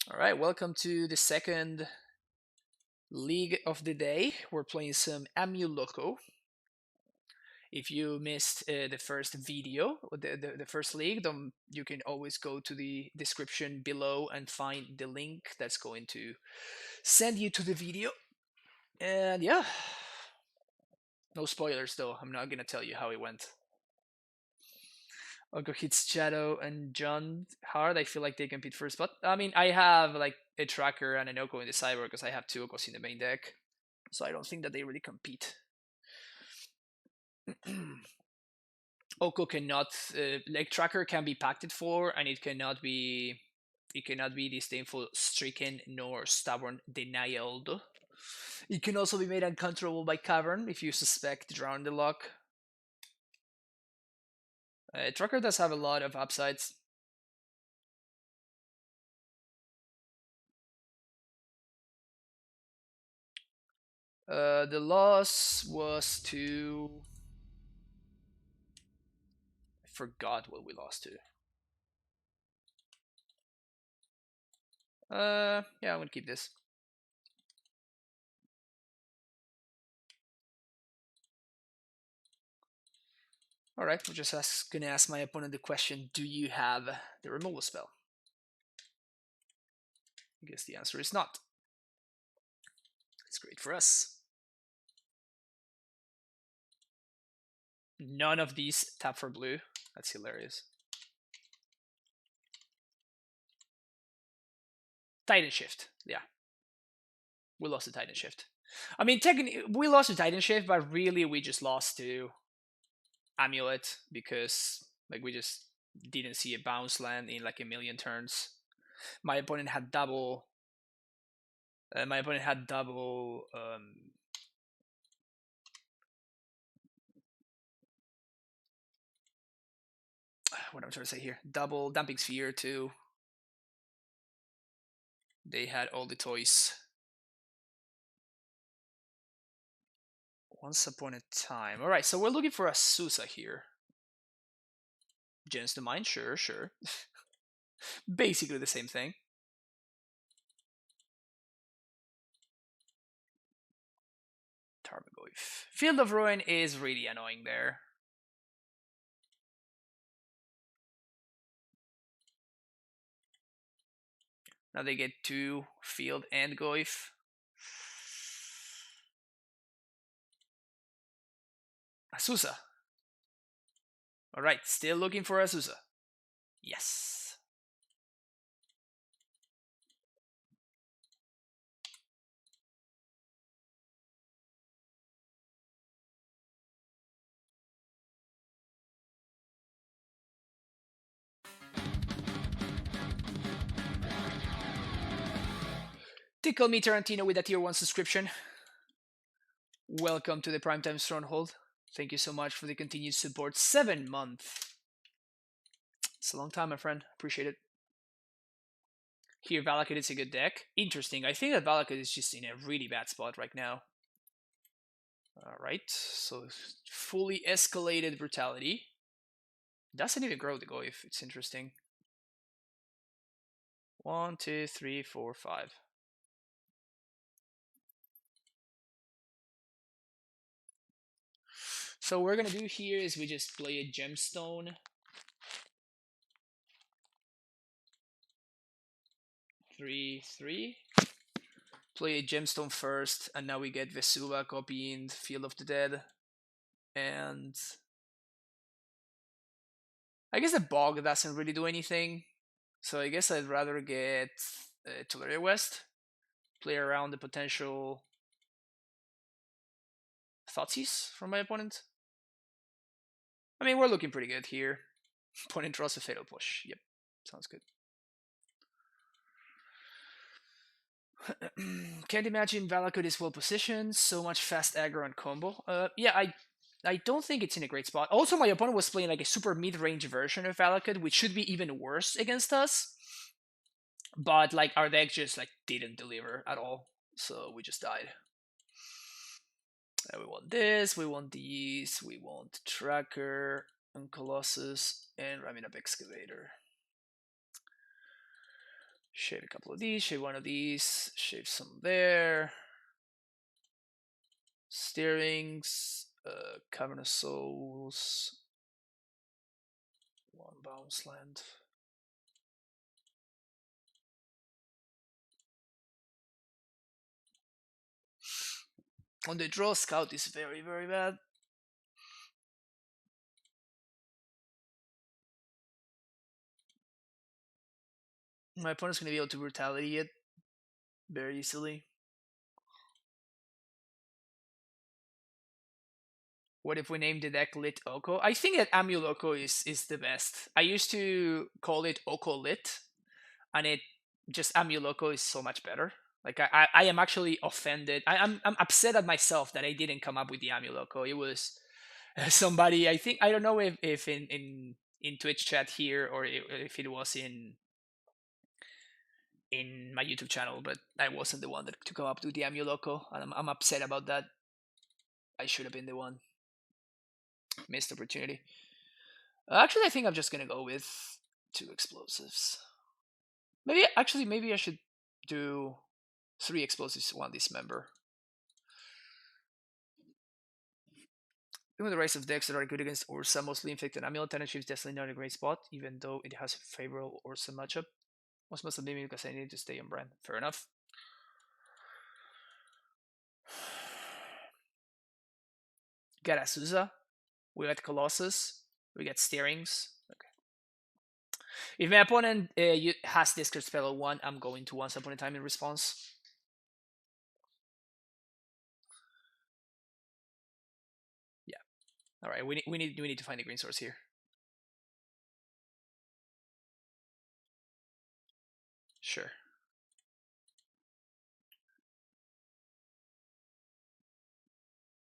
All right, welcome to the second league of the day. We're playing some AmulOko. If you missed the first video, the first league, then you can always go to the description below and find the link that's going to send you to the video. And yeah, no spoilers though. I'm not gonna tell you how it went. Oko hits Shadow and John hard. I feel like they compete for a spot. I mean, I have like a tracker and an Oko in the sideboard because I have two Okos in the main deck. So I don't think that they really compete. Oko cannot like tracker can be pacted for, and it cannot be disdainful, stricken, nor stubborn denial. It can also be made uncontrollable by cavern if you suspect drown the lock. Tracker does have a lot of upsides. The loss was to. I forgot what we lost to. Yeah, I'm gonna keep this. All right, we're just gonna ask my opponent the question: do you have the removal spell? I guess the answer is not. It's great for us. None of these tap for blue. That's hilarious. Titan Shift. Yeah. We lost the Titan Shift. I mean, technically, we lost the Titan Shift, but really we just lost to Amulet because like we just didn't see a bounce land in like a million turns. My opponent had double. My opponent had double. What I'm trying to say here, double Dumping Sphere too. They had all the toys. Once upon a time. All right, so we're looking for a Susa here. Gens to mine, sure. Basically the same thing. Tarmogoyf. Field of Ruin is really annoying there. Now they get two Field and Goyf. Azusa. Alright, still looking for Azusa. Yes. Tickle me Tarantino with a tier 1 subscription. Welcome to the Primetime Stronghold. Thank you so much for the continued support. 7 months. It's a long time, my friend. Appreciate it. Here, Valakut is a good deck. Interesting. I think that Valakut is just in a really bad spot right now. Alright, so fully escalated brutality. Doesn't even grow the Goyf. It's interesting. 1, 2, 3, 4, 5. So what we're gonna do here is we just play a gemstone. 3, 3. Play a gemstone first, and now we get Vesuva copying Field of the Dead. And I guess the Bog doesn't really do anything. So I guess I'd rather get Tularia West. Play around the potential Thoughtseize from my opponent. I mean, we're looking pretty good here. Opponent draws a Fatal Push. Yep, sounds good. Can't imagine Valakut is well positioned. So much fast aggro and combo. Yeah, I don't think it's in a great spot. Also, my opponent was playing like a super mid-range version of Valakut, which should be even worse against us. But like our deck just like didn't deliver at all, so we just died. We want this, we want these, we want Tracker and Colossus and Ramming Up Excavator. Shave a couple of these, shave one of these, shave some there. Steerings, Cavern of Souls, one bounce land. On the draw, Scout is very, very bad. My opponent's going to be able to Brutality it very easily. What if we name the deck Lit Oko? I think that AmulOko is the best. I used to call it Oko Lit, and it just AmulOko is so much better. Like I am actually offended. I'm upset at myself that I didn't come up with the AmulOko. It was somebody, I think, I don't know if in Twitch chat here or if it was in my YouTube channel, but I wasn't the one that to come up with the AmulOko, and I'm upset about that. I should have been the one. Missed opportunity. Actually, I think I'm just gonna go with 2 explosives. Maybe I should do 3 explosives, 1 dismember. Even with the rise of decks that are good against Ursa, mostly Infect and Amulet Tenantship is definitely not a great spot, even though it has a favorable Ursa matchup. Most must have been because I need to stay on brand. Fair enough. Got Azusa. We got Colossus. We got Steerings. Okay. If my opponent has Discard Spell at 1, I'm going to Once Upon a Time in response. Yeah. All right. We need to find a green source here. Sure.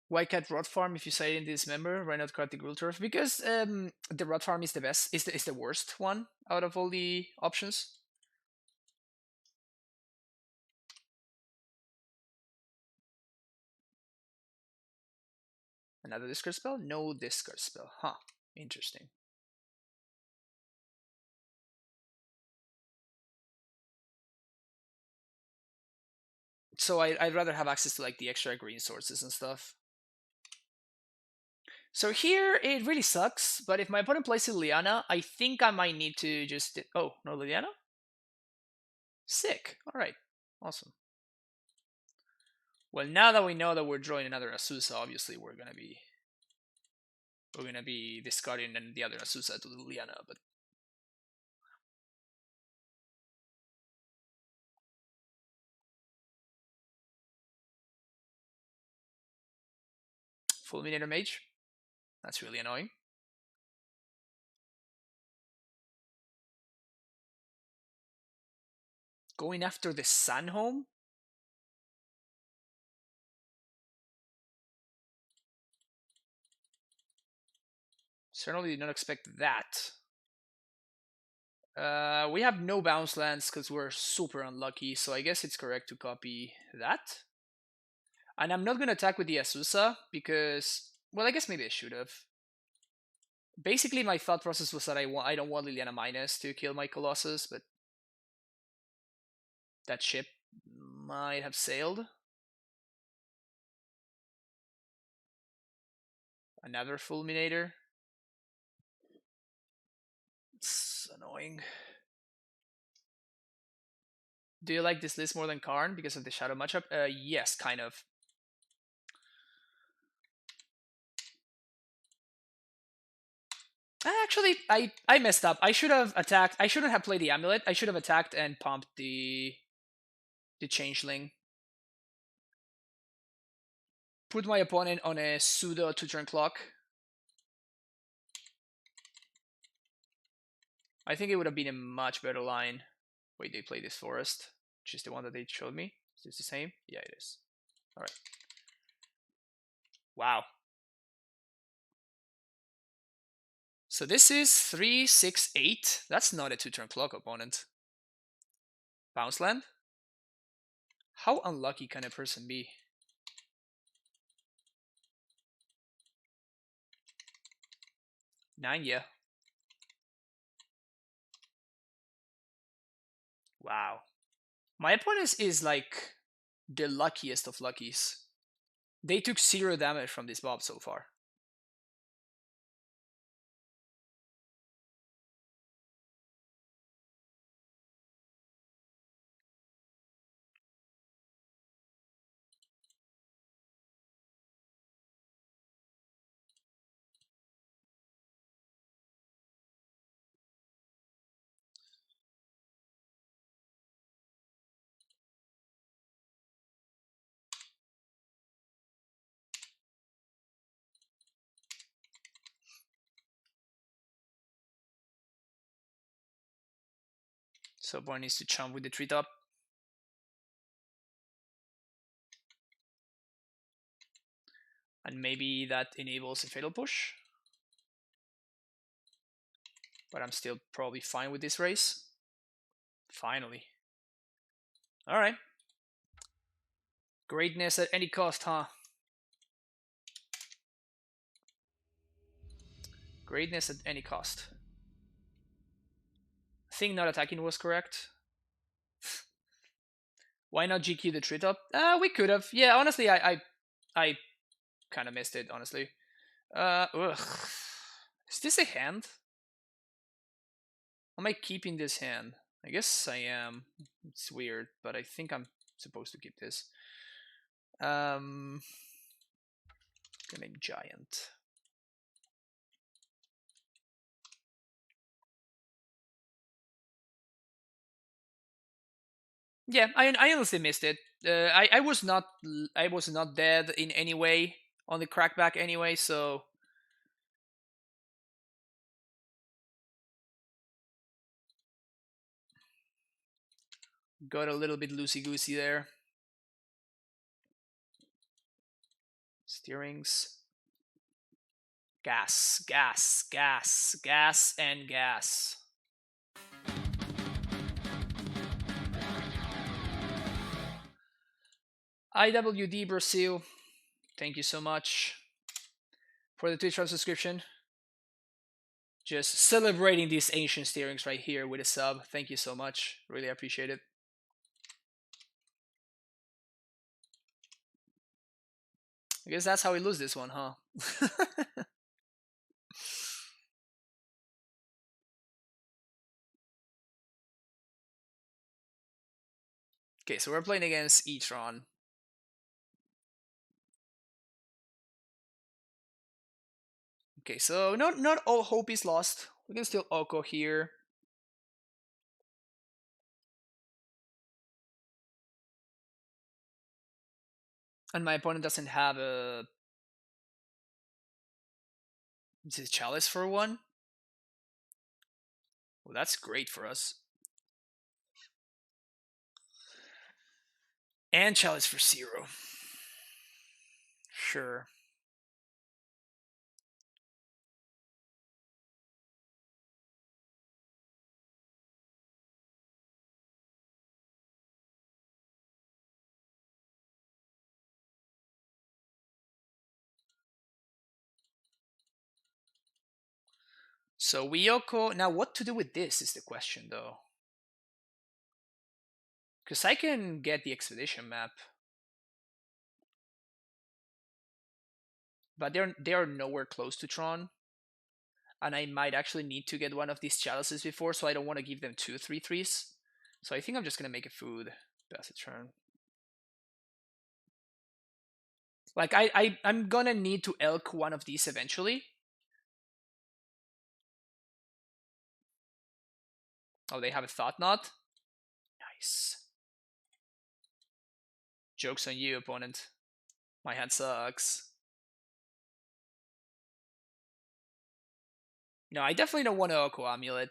White Cat Rot Farm, if you say in this member, why not cut the Gruul Turf? Because the Rot Farm is the best, is the worst one out of all the options. Another discard spell? No discard spell. Huh. Interesting. So I'd rather have access to like the extra green sources and stuff. So here it really sucks, but if my opponent plays Liliana, I think I might need to just... Oh, no Liliana? Sick. Alright. Awesome. Well, now that we know that we're drawing another Azusa, obviously we're gonna be discarding the other Azusa to Liliana, but Fulminator Mage. That's really annoying. Going after the Sun Home? Certainly did not expect that. We have no bounce lands because we're super unlucky, so I guess it's correct to copy that. And I'm not going to attack with the Azusa because, well, I guess maybe I should have. Basically, my thought process was that I don't want Liliana Minus to kill my Colossus, but that ship might have sailed. Another Fulminator. It's annoying. Do you like this list more than Karn because of the Shadow matchup? Yes, kind of. Actually, I messed up. I should have attacked. I shouldn't have played the Amulet. I should have attacked and pumped the Changeling. Put my opponent on a pseudo 2-turn clock. I think it would have been a much better line. Wait, they play this Forest, which is the one that they showed me. Is this the same? Yeah, it is. Alright. Wow. So this is 3, 6, 8. That's not a 2-turn clock opponent. Bounce land? How unlucky can a person be? Nine, yeah. Wow. My opponent is like the luckiest of luckies. They took 0 damage from this mob so far. So one needs to chump with the treetop. And maybe that enables a fatal push. But I'm still probably fine with this race. Finally. Alright. Greatness at any cost, huh? Greatness at any cost. I think not attacking was correct. Why not GQ the treetop? We could have. Yeah, honestly, I kind of missed it, honestly. Ugh. Is this a hand? Am I keeping this hand? I guess I am. It's weird, but I think I'm supposed to keep this. Gonna giant. Yeah, I honestly missed it. I was not dead in any way on the crackback anyway, so got a little bit loosey goosey there. Steerings. Gas, gas, gas, gas, and gas. IWD Brazil, thank you so much for the Twitch subscription. Just celebrating these ancient steerings right here with a sub. Thank you so much. Really appreciate it. I guess that's how we lose this one, huh? Okay, so we're playing against Tron. Okay, so not all hope is lost. We can still Oko here. And my opponent doesn't have a chalice for one. Well, that's great for us. And chalice for 0. Sure. So we Oko. Now what to do with this is the question, though. Because I can get the expedition map. But they are nowhere close to Tron. And I might actually need to get one of these chalices before, so I don't want to give them 2 3/3s. So I think I'm just going to make a food. Pass a turn. Like, I'm going to need to elk one of these eventually. Oh, they have a Thought Knot? Nice. Joke's on you, opponent. My hand sucks. No, I definitely don't want to Oko Amulet.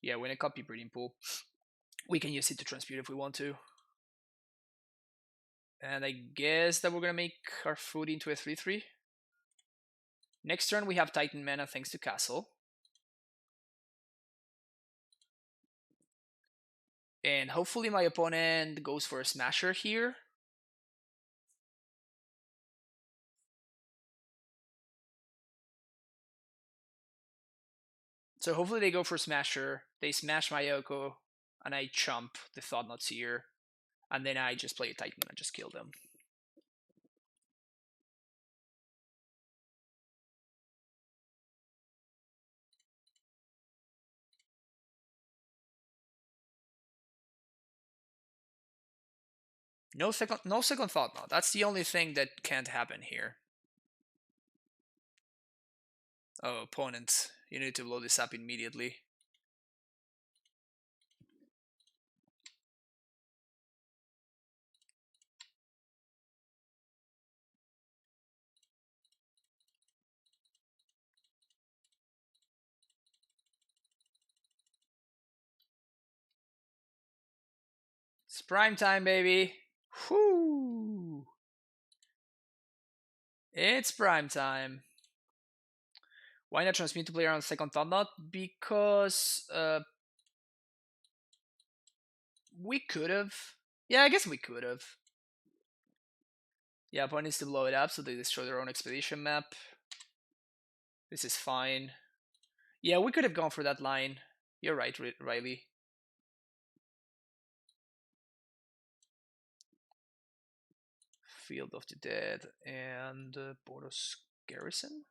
Yeah, win a copy breeding pool. We can use it to transmute if we want to. And I guess that we're gonna make our food into a 3/3. Next turn we have Titan mana thanks to Castle. And hopefully my opponent goes for a Smasher here. So hopefully they go for Smasher, they smash my Oko, and I chump the Thought-Knot Seer, and then I just play a Titan and just kill them. No second Thought-Knot. That's the only thing that can't happen here. Oh, opponent, you need to blow this up immediately. It's prime time, baby. Whoo! It's prime time. Why not transmute to player on second Thought-Knot? Because we could have. Yeah, I guess we could have. Yeah, opponent needs to blow it up so they destroy their own expedition map. This is fine. Yeah, we could have gone for that line. You're right, Riley. Field of the Dead and Boros Garrison.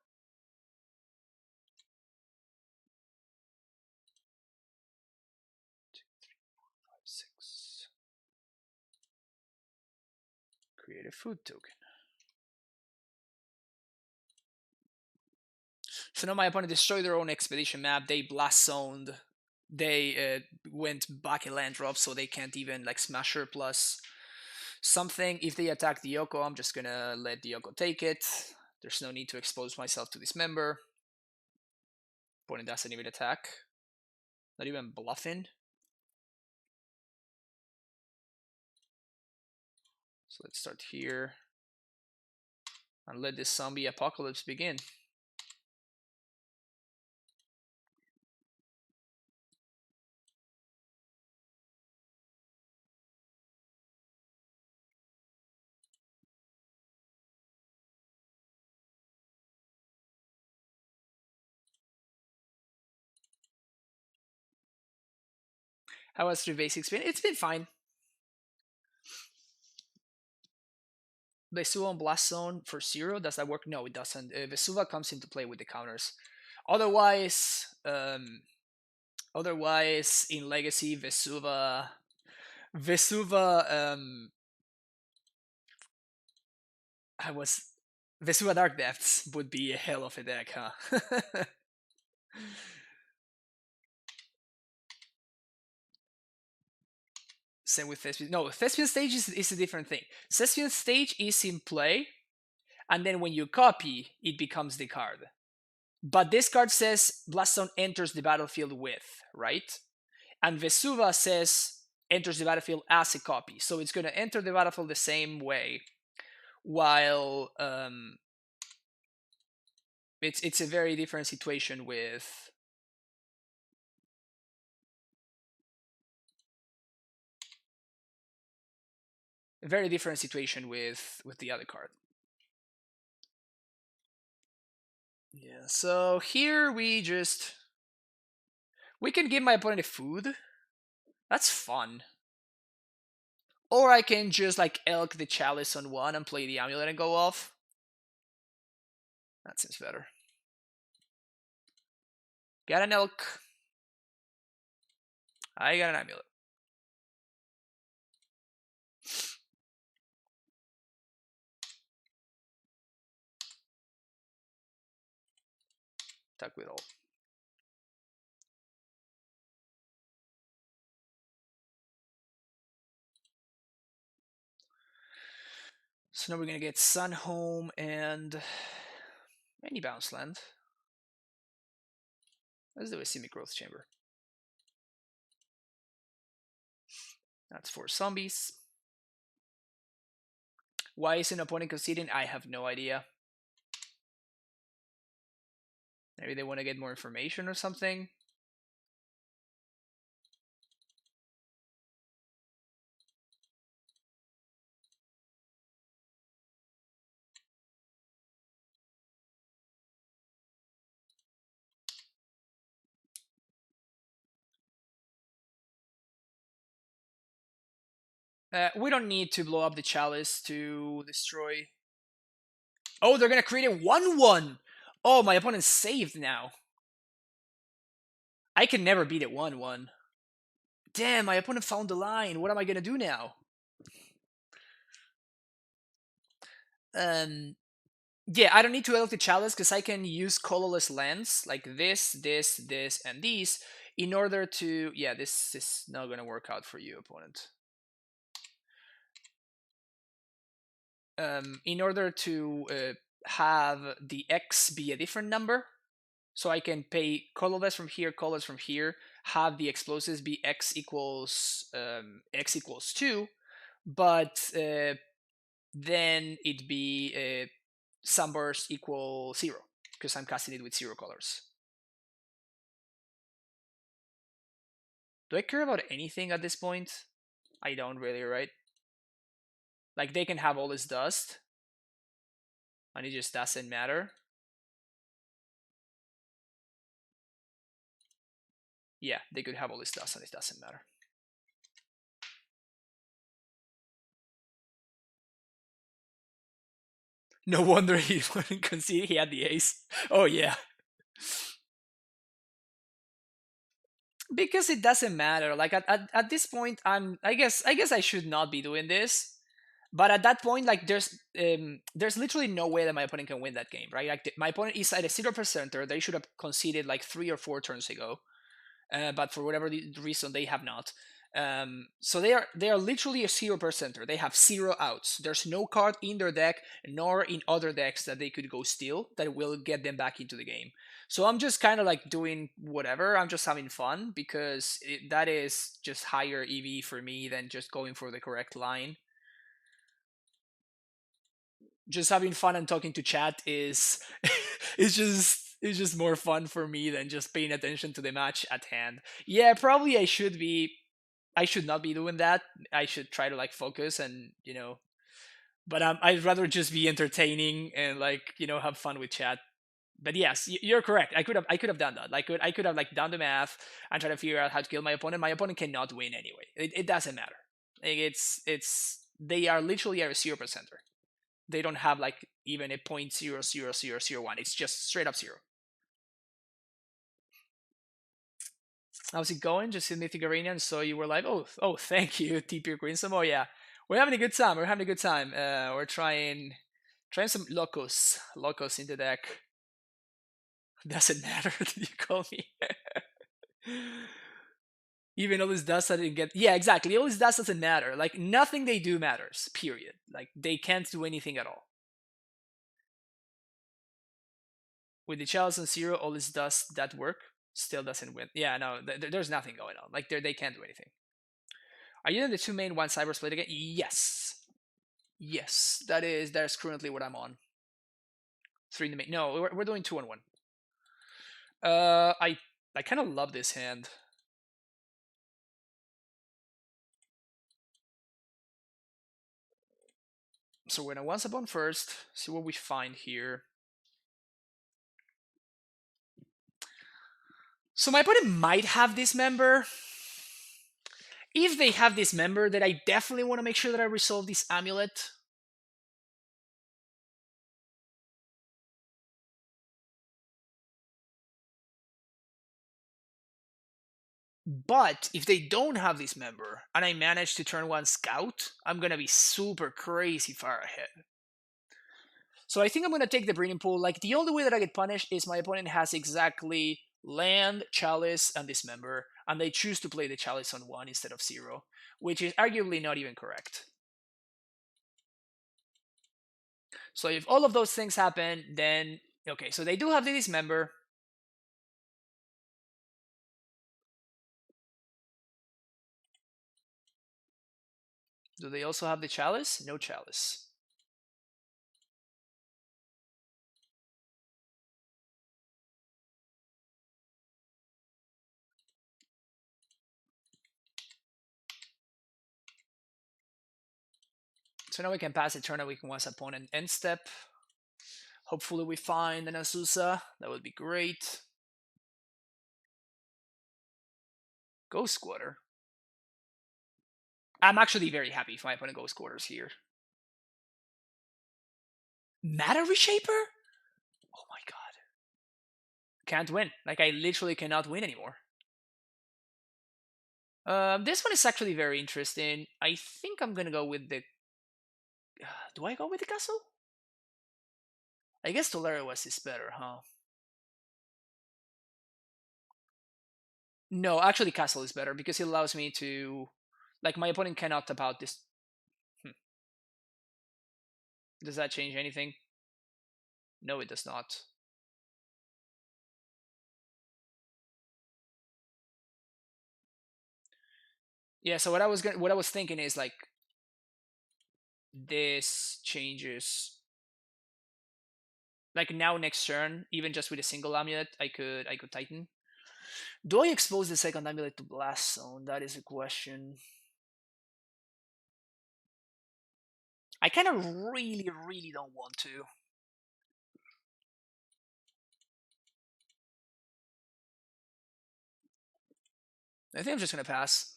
2, 3, 4, 5, 6. Create a food token. So now my opponent destroyed their own expedition map. They blast zoned. They went back a land drop, so they can't even like Smasher plus something. If they attack the Yoko, I'm just gonna let the Yoko take it. There's no need to expose myself to this member. Opponent doesn't even attack. Not even bluffing. So let's start here and let this zombie apocalypse begin. How has 3 basics been? It's been fine. Vesuva on Blast Zone for 0, does that work? No, it doesn't. Vesuva comes into play with the counters. Otherwise, in Legacy, Vesuva, Vesuva Dark Depths would be a hell of a deck, huh? Same with Thespian. No, Thespian Stage is a different thing. Thespian Stage is in play, and then when you copy, it becomes the card. But this card says Blast Zone enters the battlefield with, right? And Vesuva says enters the battlefield as a copy. So it's going to enter the battlefield the same way, while it's a very different situation with the other card. Yeah, so here we can give my opponent a food. That's fun. Or I can just like elk the chalice on 1 and play the amulet and go off. That seems better. Got an elk. I got an amulet. Attack with all. So now we're gonna get Sun Home and any bounce land. Let's do a semi-growth chamber. That's 4 zombies. Why is an opponent conceding? I have no idea. Maybe they want to get more information or something. We don't need to blow up the chalice to destroy. Oh, they're gonna create a 1/1. Oh, my opponent's saved now. I can never beat a 1/1. Damn, my opponent found the line. What am I gonna do now? Um, yeah, I don't need to elect the chalice because I can use colorless lands like this, and these in order to. Yeah, this is not gonna work out for you, opponent. In order to have the X be a different number, so I can pay colorless from here, have the explosives be X equals 2, but then it be sunburst equal 0 because I'm casting it with 0 colors. Do I care about anything at this point? I don't really, right? Like they can have all this dust, and it just doesn't matter. Yeah, they could have all this dust, and it doesn't matter. No wonder he wouldn't concede. He had the ace. Oh yeah. Because it doesn't matter. Like at this point, I guess I should not be doing this. But at that point, like there's literally no way that my opponent can win that game, right? Like my opponent is at a 0%er. They should have conceded like 3 or 4 turns ago, but for whatever reason they have not. So they are literally a 0%er. They have 0 outs. There's no card in their deck nor in other decks that they could go steal that will get them back into the game. So I'm just kind of like doing whatever. I'm just having fun because that is just higher EV for me than just going for the correct line. Just having fun and talking to chat is it's just more fun for me than just paying attention to the match at hand. Yeah, probably I should not be doing that. I should try to like focus and but I'd rather just be entertaining and like have fun with chat. But yes, you're correct. I could have done that. I could have like done the math and try to figure out how to kill my opponent. My opponent cannot win anyway. It doesn't matter. Like, it's they are literally a 0%er. They don't have like even a 0.00001. It's just straight up 0. How's it going? Just in Mythic Arena, and so you were like, oh, thank you, TP Greensome. Oh yeah, we're having a good time. We're having a good time. We're trying some locos in the deck. Doesn't matter. Did you call me? Even all this dust I didn't get. Yeah, exactly. All this dust doesn't matter. Like nothing they do matters. Period. Like they can't do anything at all. With the chalice on 0, all this dust that work still doesn't win. Yeah, no, there's nothing going on. Like they can't do anything. Are you in the 2 main 1 cyber split again? Yes. Yes, that's currently what I'm on. 3 in the main. No, we're doing 2 on 1. I kind of love this hand. So we're gonna once upon first, see what we find here. So my opponent might have this member. If they have this member, then I definitely want to make sure that I resolve this amulet. But if they don't have this member and I manage to turn 1 scout, I'm gonna be super crazy far ahead. So I think I'm gonna take the breeding pool. Like the only way that I get punished is my opponent has exactly land, chalice, and dismember, and they choose to play the chalice on 1 instead of 0, which is arguably not even correct. So if all of those things happen, then okay, so they do have the dismember. Do they also have the chalice? No chalice. So now we can pass the turn and we can once opponent end step. Hopefully we find an Azusa. That would be great. Ghost Quarter. I'm actually very happy if my opponent Ghost Quarters here. Matter Reshaper? Oh my god. Can't win. Like, I literally cannot win anymore. This one is actually very interesting. I think I'm gonna go with the... do I go with the castle? I guess Tolera West is better, huh? No, actually castle is better because it allows me to... Like, my opponent cannot tap out this... Does that change anything? No, it does not. Yeah, so what I was thinking is like this changes. Like now next turn, even just with a single amulet, I could Titan. Do I expose the second amulet to Blast Zone? That is a question. I kind of really don't want to. I think I'm just gonna pass.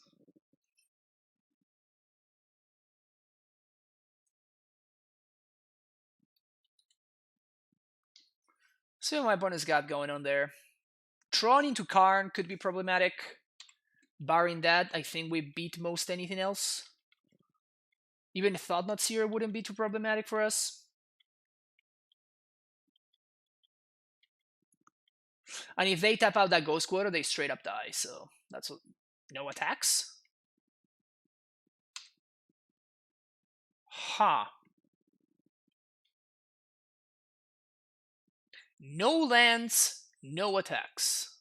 See what my opponent's got going on there. Tron into Karn could be problematic. Barring that, I think we beat most anything else. Even Thought-Knot Seer wouldn't be too problematic for us. And if they tap out that Ghost Quarter, they straight up die. So that's what, no attacks. Huh. No lands, no attacks,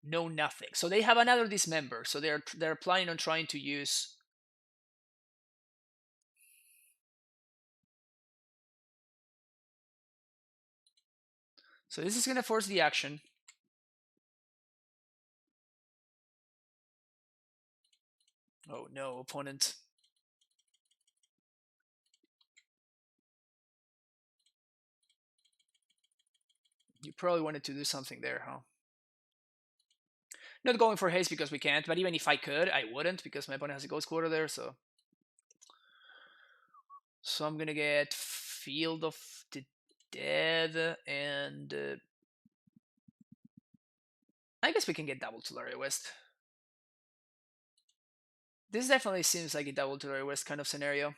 no nothing. So they have another Dismember. So they're planning on trying to use. So this is gonna force the action. Oh no, opponent. You probably wanted to do something there, huh? Not going for haste because we can't, but even if I could, I wouldn't because my opponent has a Ghost Quarter there, so... So I'm gonna get Field of the Dead, and... I guess we can get double Tolaria West. This definitely seems like a double Tolaria West kind of scenario.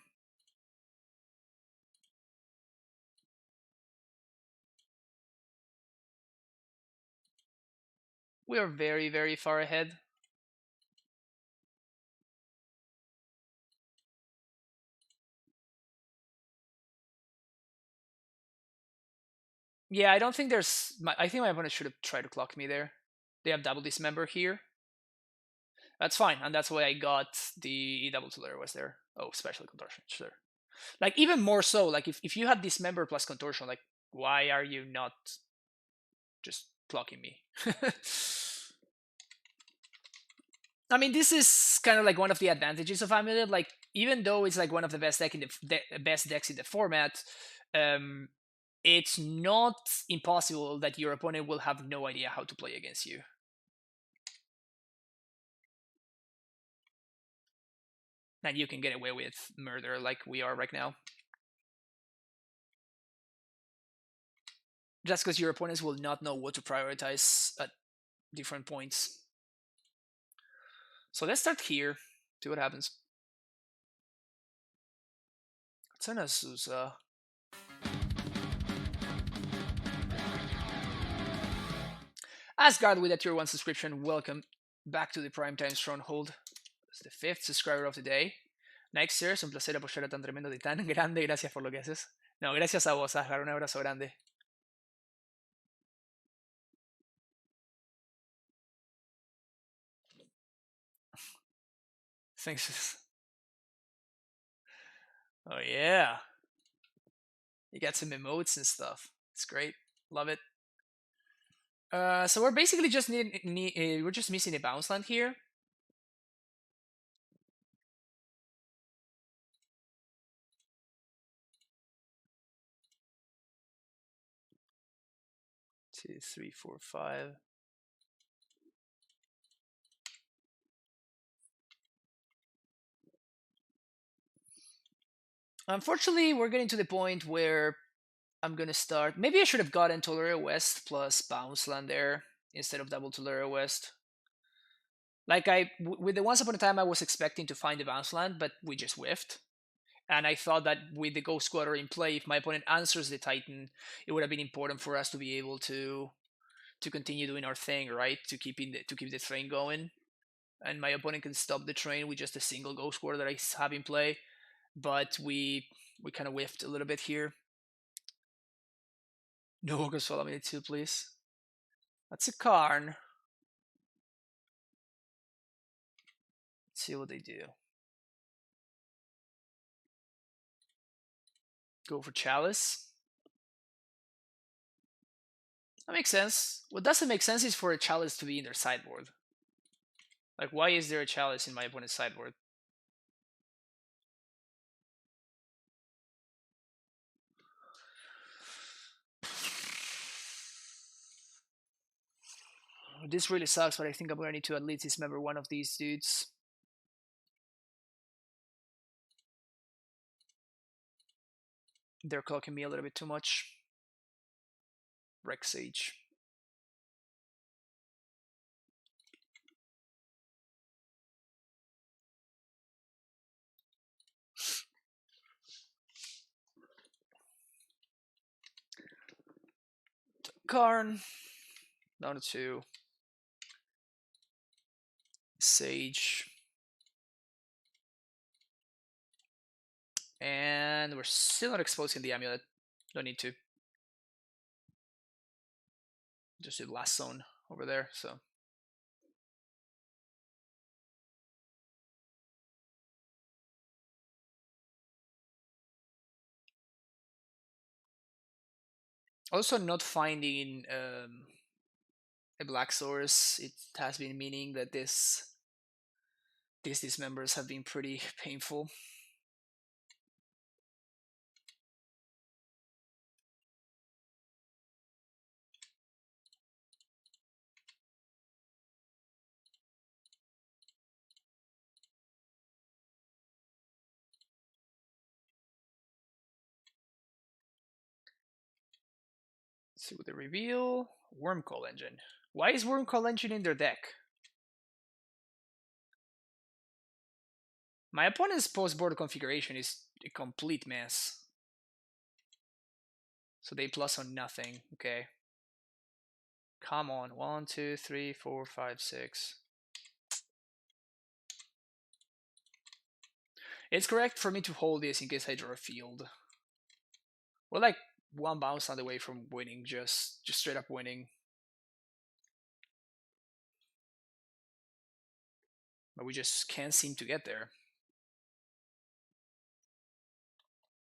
We are very far ahead. Yeah, I don't think there's... I think my opponent should have tried to clock me there. They have double Dismember here. That's fine, and that's why I got the double Tolaria West there. Oh, Special Contortion, sure. Like, even more so, like, if you had Dismember plus Contortion, like, why are you not just clocking me? I mean, this is kind of like one of the advantages of Amulet. Like, even though it's like one of the best best decks in the format, it's not impossible that your opponent will have no idea how to play against you. And you can get away with murder like we are right now. Just because your opponents will not know what to prioritize at different points. So let's start here, see what happens. It's an Azusa. Asgard with a tier 1 subscription, welcome back to the Primetime Stronghold. Es the 5th subscriber of the day. Next year, es un placer apoyar a tan tremendo titán. Grande, gracias por lo que haces. No, gracias a vos, Asgard, un abrazo grande. Thanks. Oh yeah. You got some emotes and stuff. It's great. Love it. So we're basically just we're just missing a bounce land here. 2, 3, 4, 5. Unfortunately, we're getting to the point where I'm gonna start. Maybe I should have gotten Tolera West plus Bounce Land there instead of double Tolera West. Like with the Once Upon a Time, I was expecting to find the Bounce Land, but we just whiffed. And I thought that with the Ghost Squatter in play, if my opponent answers the Titan, it would have been important for us to be able to continue doing our thing, right? To keep the train going, and my opponent can stop the train with just a single Ghost Squatter that I have in play. But we kind of whiffed a little bit here. No August Follow 2, please. That's a Karn. Let's see what they do. Go for Chalice. That makes sense. What doesn't make sense is for a Chalice to be in their sideboard. Like, why is there a Chalice in my opponent's sideboard? This really sucks, but I think I'm gonna need to at least dismember one of these dudes. They're clocking me a little bit too much. Rex Sage. Karn. Down to 2. Sage. And we're still not exposing the amulet. Don't need to. Just do Blast Zone over there, so. Also, not finding a black source, it has been meaning that these dismembers have been pretty painful. Let's see what they reveal. Wormcall Engine. Why is Wormcall Engine in their deck? My opponent's post-board configuration is a complete mess. So they plus on nothing. Okay. Come on. 1, 2, 3, 4, 5, 6. It's correct for me to hold this in case I draw a field. We're like one bounce on the way from winning, just straight up winning. But we just can't seem to get there.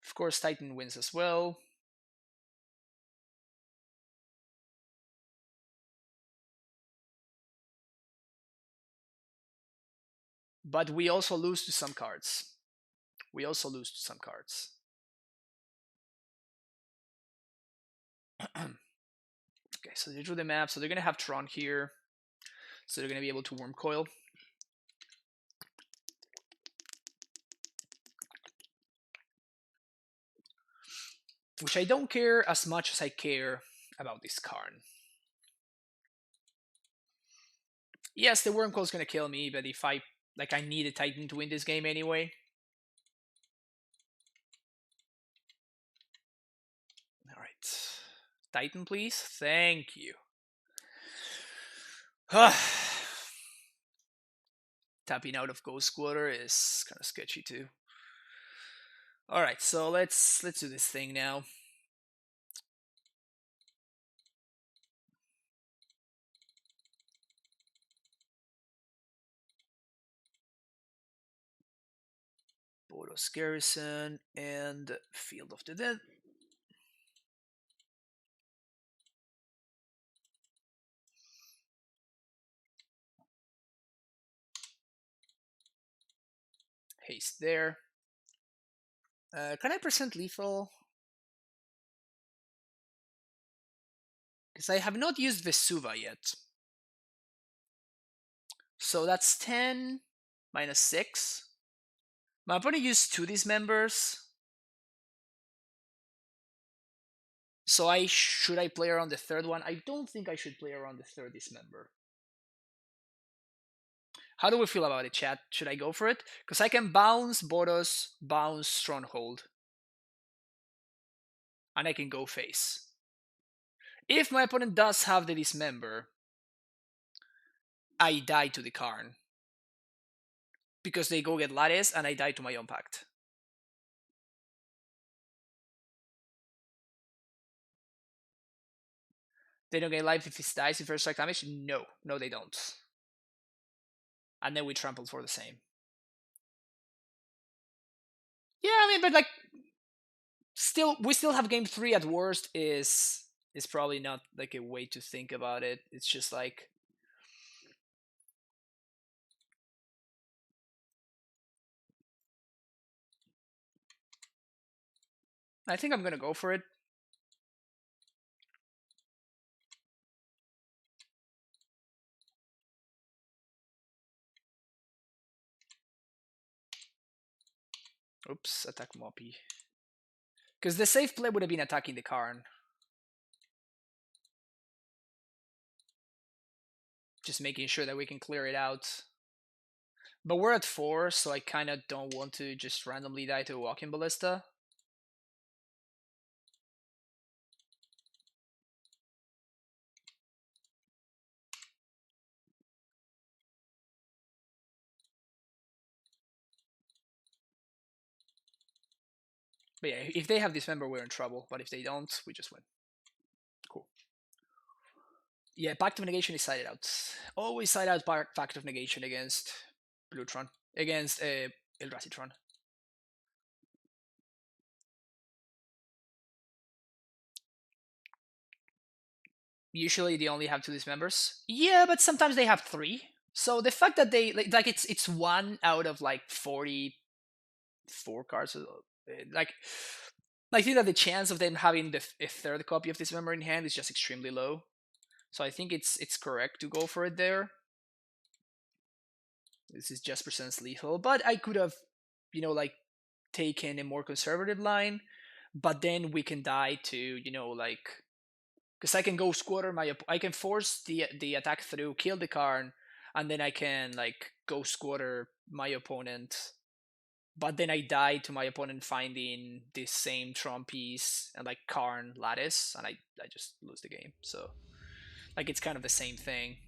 Of course, Titan wins as well. But we also lose to some cards. Okay, so they drew the map, so they're going to have Tron here. So they're going to be able to Worm Coil. Which I don't care as much as I care about this Karn. Yes, the Worm Coil is going to kill me, but if I need a Titan to win this game anyway. All right, Titan, please. Thank you. Tapping out of Ghost Squatter is kind of sketchy too. All right, so let's do this thing now. Bogles Garrison and Field of the Dead. Haste there. Can I present lethal? because I have not used Vesuva yet. So that's 10 minus 6. My opponent used 2 dismembers. So should I play around the third one? I don't think I should play around the third dismember. How do we feel about it, chat? Should I go for it? Because I can bounce Boros, bounce Stronghold. And I can go face. If my opponent does have the dismember, I die to the Karn. Because they go get Lattice and I die to my own pact. They don't get life if he dies in first strike damage? No. No, they don't. And then we trample for the same. Yeah, I mean, but like, we still have game 3 at worst is probably not like a way to think about it. It's just like, I think I'm gonna go for it. Oops, attack Moppy. Because the safe play would have been attacking the Karn. Just making sure that we can clear it out. But we're at 4, so I kind of don't want to just randomly die to a Walking Ballista. But yeah, if they have Dismember, we're in trouble. But if they don't, we just win. Cool. Yeah, Pact of Negation is sided out. Always side out Pact of Negation against Blue Tron. Against Eldrazi Tron. Usually they only have 2 dismembers. Yeah, but sometimes they have 3. So the fact that they like it's 1 out of like 44 cards, like I think that the chance of them having a third copy of Dismember in hand is just extremely low. So I think it's correct to go for it there. This is just percent lethal, but I could have, like taken a more conservative line, but then we can die to, like, because I can go squatter I can force the attack through, kill the Karn, and then I can like go squatter my opponent. But then I die to my opponent finding the same Tron piece and like Karn Lattice, and I just lose the game. So like it's kind of the same thing.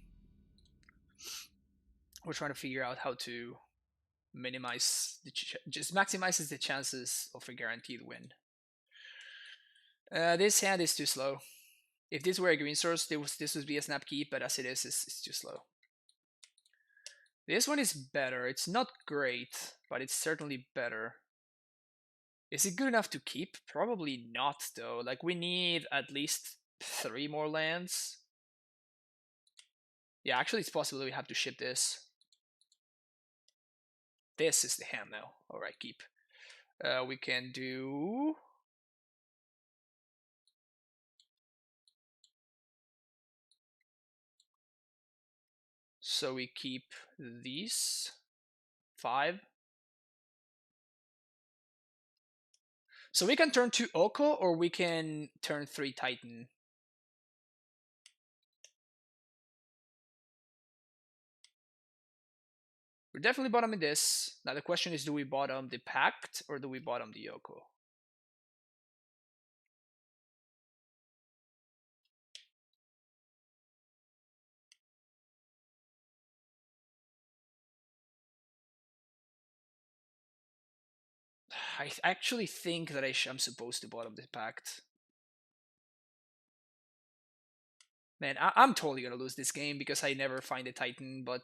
We're trying to figure out how to minimize just maximizes the chances of a guaranteed win. This hand is too slow. If this were a green source, this would be a snap keep, but as it is, it's too slow. This one is better. It's not great, but it's certainly better. Is it good enough to keep? Probably not, though. Like, we need at least 3 more lands. Yeah, actually, it's possible we have to ship this. This is the hand now. Alright, keep. We can do... So we keep these 5. So we can turn 2 Oko, or we can turn 3 Titan. We're definitely bottoming this. Now the question is, do we bottom the Pact, or do we bottom the Oko? I actually think that I'm supposed to bottom the Pact. Man, I'm totally gonna lose this game because I never find a Titan, but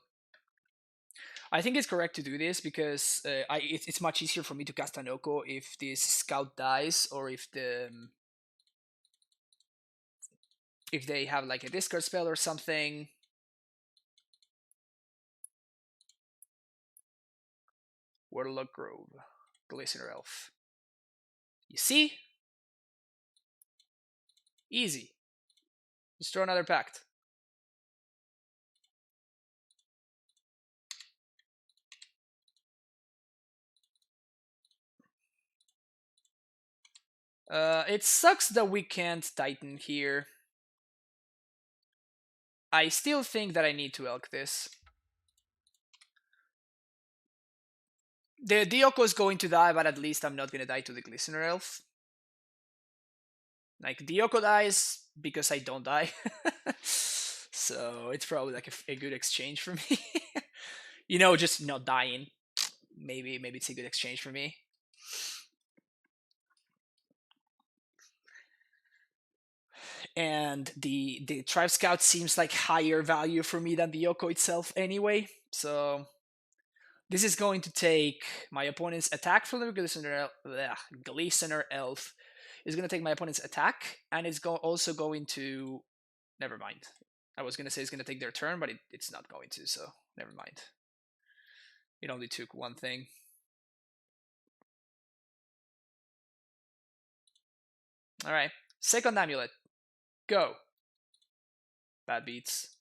I think it's correct to do this because it's much easier for me to cast an Oko if this Scout dies, or if they have like a discard spell or something. Warlock Grove, Glistener Elf. You see? Easy. Just throw another pact. It sucks that we can't Titan here. I still think that I need to Elk this. The Dioko is going to die, but at least I'm not going to die to the Glistener Elf. Like, Dioko dies because I don't die. So it's probably like a good exchange for me. You know, just not dying. Maybe it's a good exchange for me. And the Tribe Scout seems like higher value for me than the Yoko itself anyway. So this is going to take my opponent's attack from the Glistener Elf. Is going to take my opponent's attack, and it's also going to... Never mind. I was going to say it's going to take their turn, but it's not going to, so never mind. It only took one thing. Alright. Second Amulet. Go. Bad beats.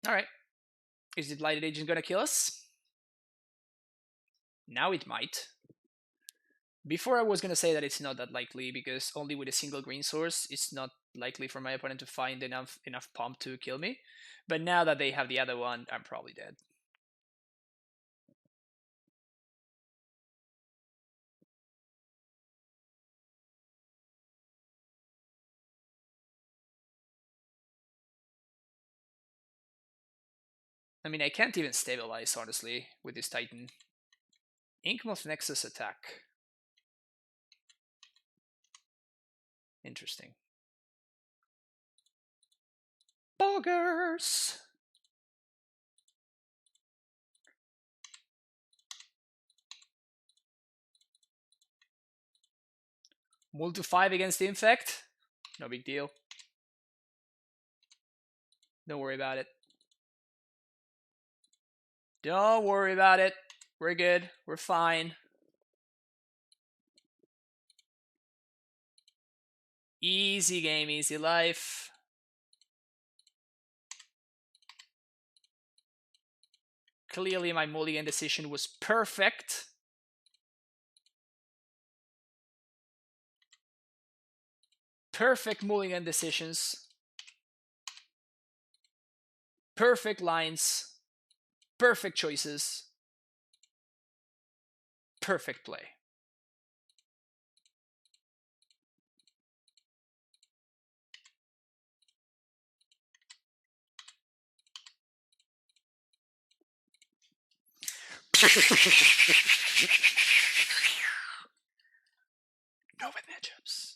Alright. Is the Blighted Agent gonna kill us? Now it might. Before I was gonna say that it's not that likely, because only with a single green source, it's not likely for my opponent to find enough pump to kill me. But now that they have the other one, I'm probably dead. I mean, I can't even stabilize, honestly, with this Titan. Inkmoth Nexus attack. Interesting. Bogles! Move to 5 against the Infect. No big deal. Don't worry about it. Don't worry about it. We're good. We're fine. Easy game, easy life. Clearly my mulligan decision was perfect. Perfect mulligan decisions. Perfect lines. Perfect choices. Perfect play. No bad matchups.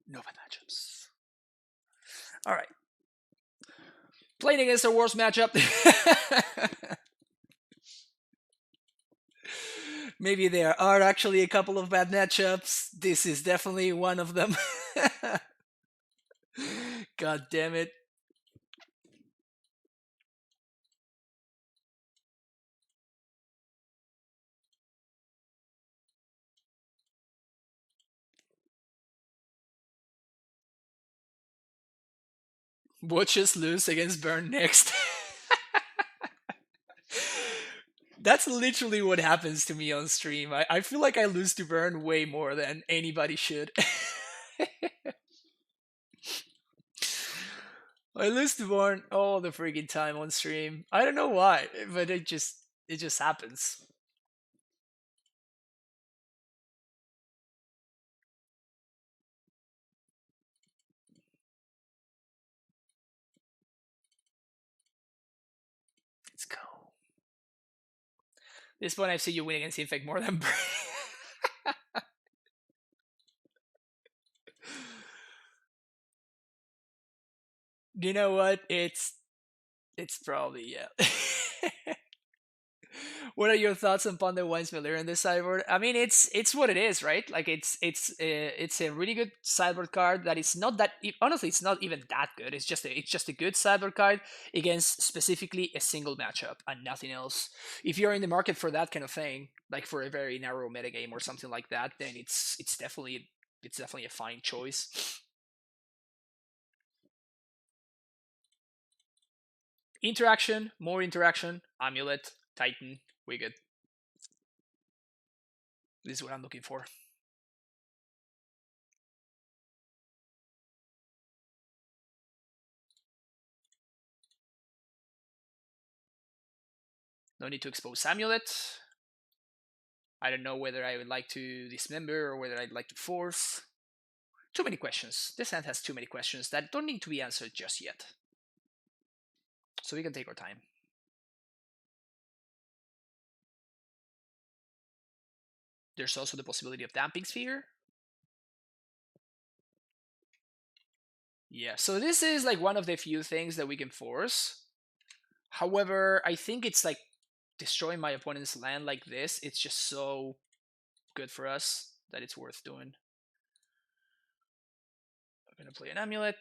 No bad matchups. Alright. Playing against the worst matchup. Maybe there are actually a couple of bad matchups. This is definitely one of them. God damn it. Watch us lose against Burn next. That's literally what happens to me on stream. I feel like I lose to Burn way more than anybody should. I lose to Burn all the freaking time on stream. I don't know why, but it just happens. Let's go. This point I've seen you win against Infect more than Burn. You know what? It's probably, yeah. What are your thoughts on Ponder Winesmiller in this sideboard? I mean, it's what it is, right? Like it's a really good sideboard card that is not that honestly, it's not even that good. It's just a good sideboard card against specifically a single matchup and nothing else. If you're in the market for that kind of thing, like for a very narrow metagame or something like that, then it's definitely a fine choice. Interaction, more interaction, Amulet, Titan, we good. This is what I'm looking for. No need to expose Amulet. I don't know whether I would like to dismember or whether I'd like to force. Too many questions. This hand has too many questions that don't need to be answered just yet. So we can take our time. There's also the possibility of Damping Sphere. Yeah, so this is like one of the few things that we can force. However, I think it's like destroying my opponent's land like this. It's just so good for us that it's worth doing. I'm gonna play an Amulet.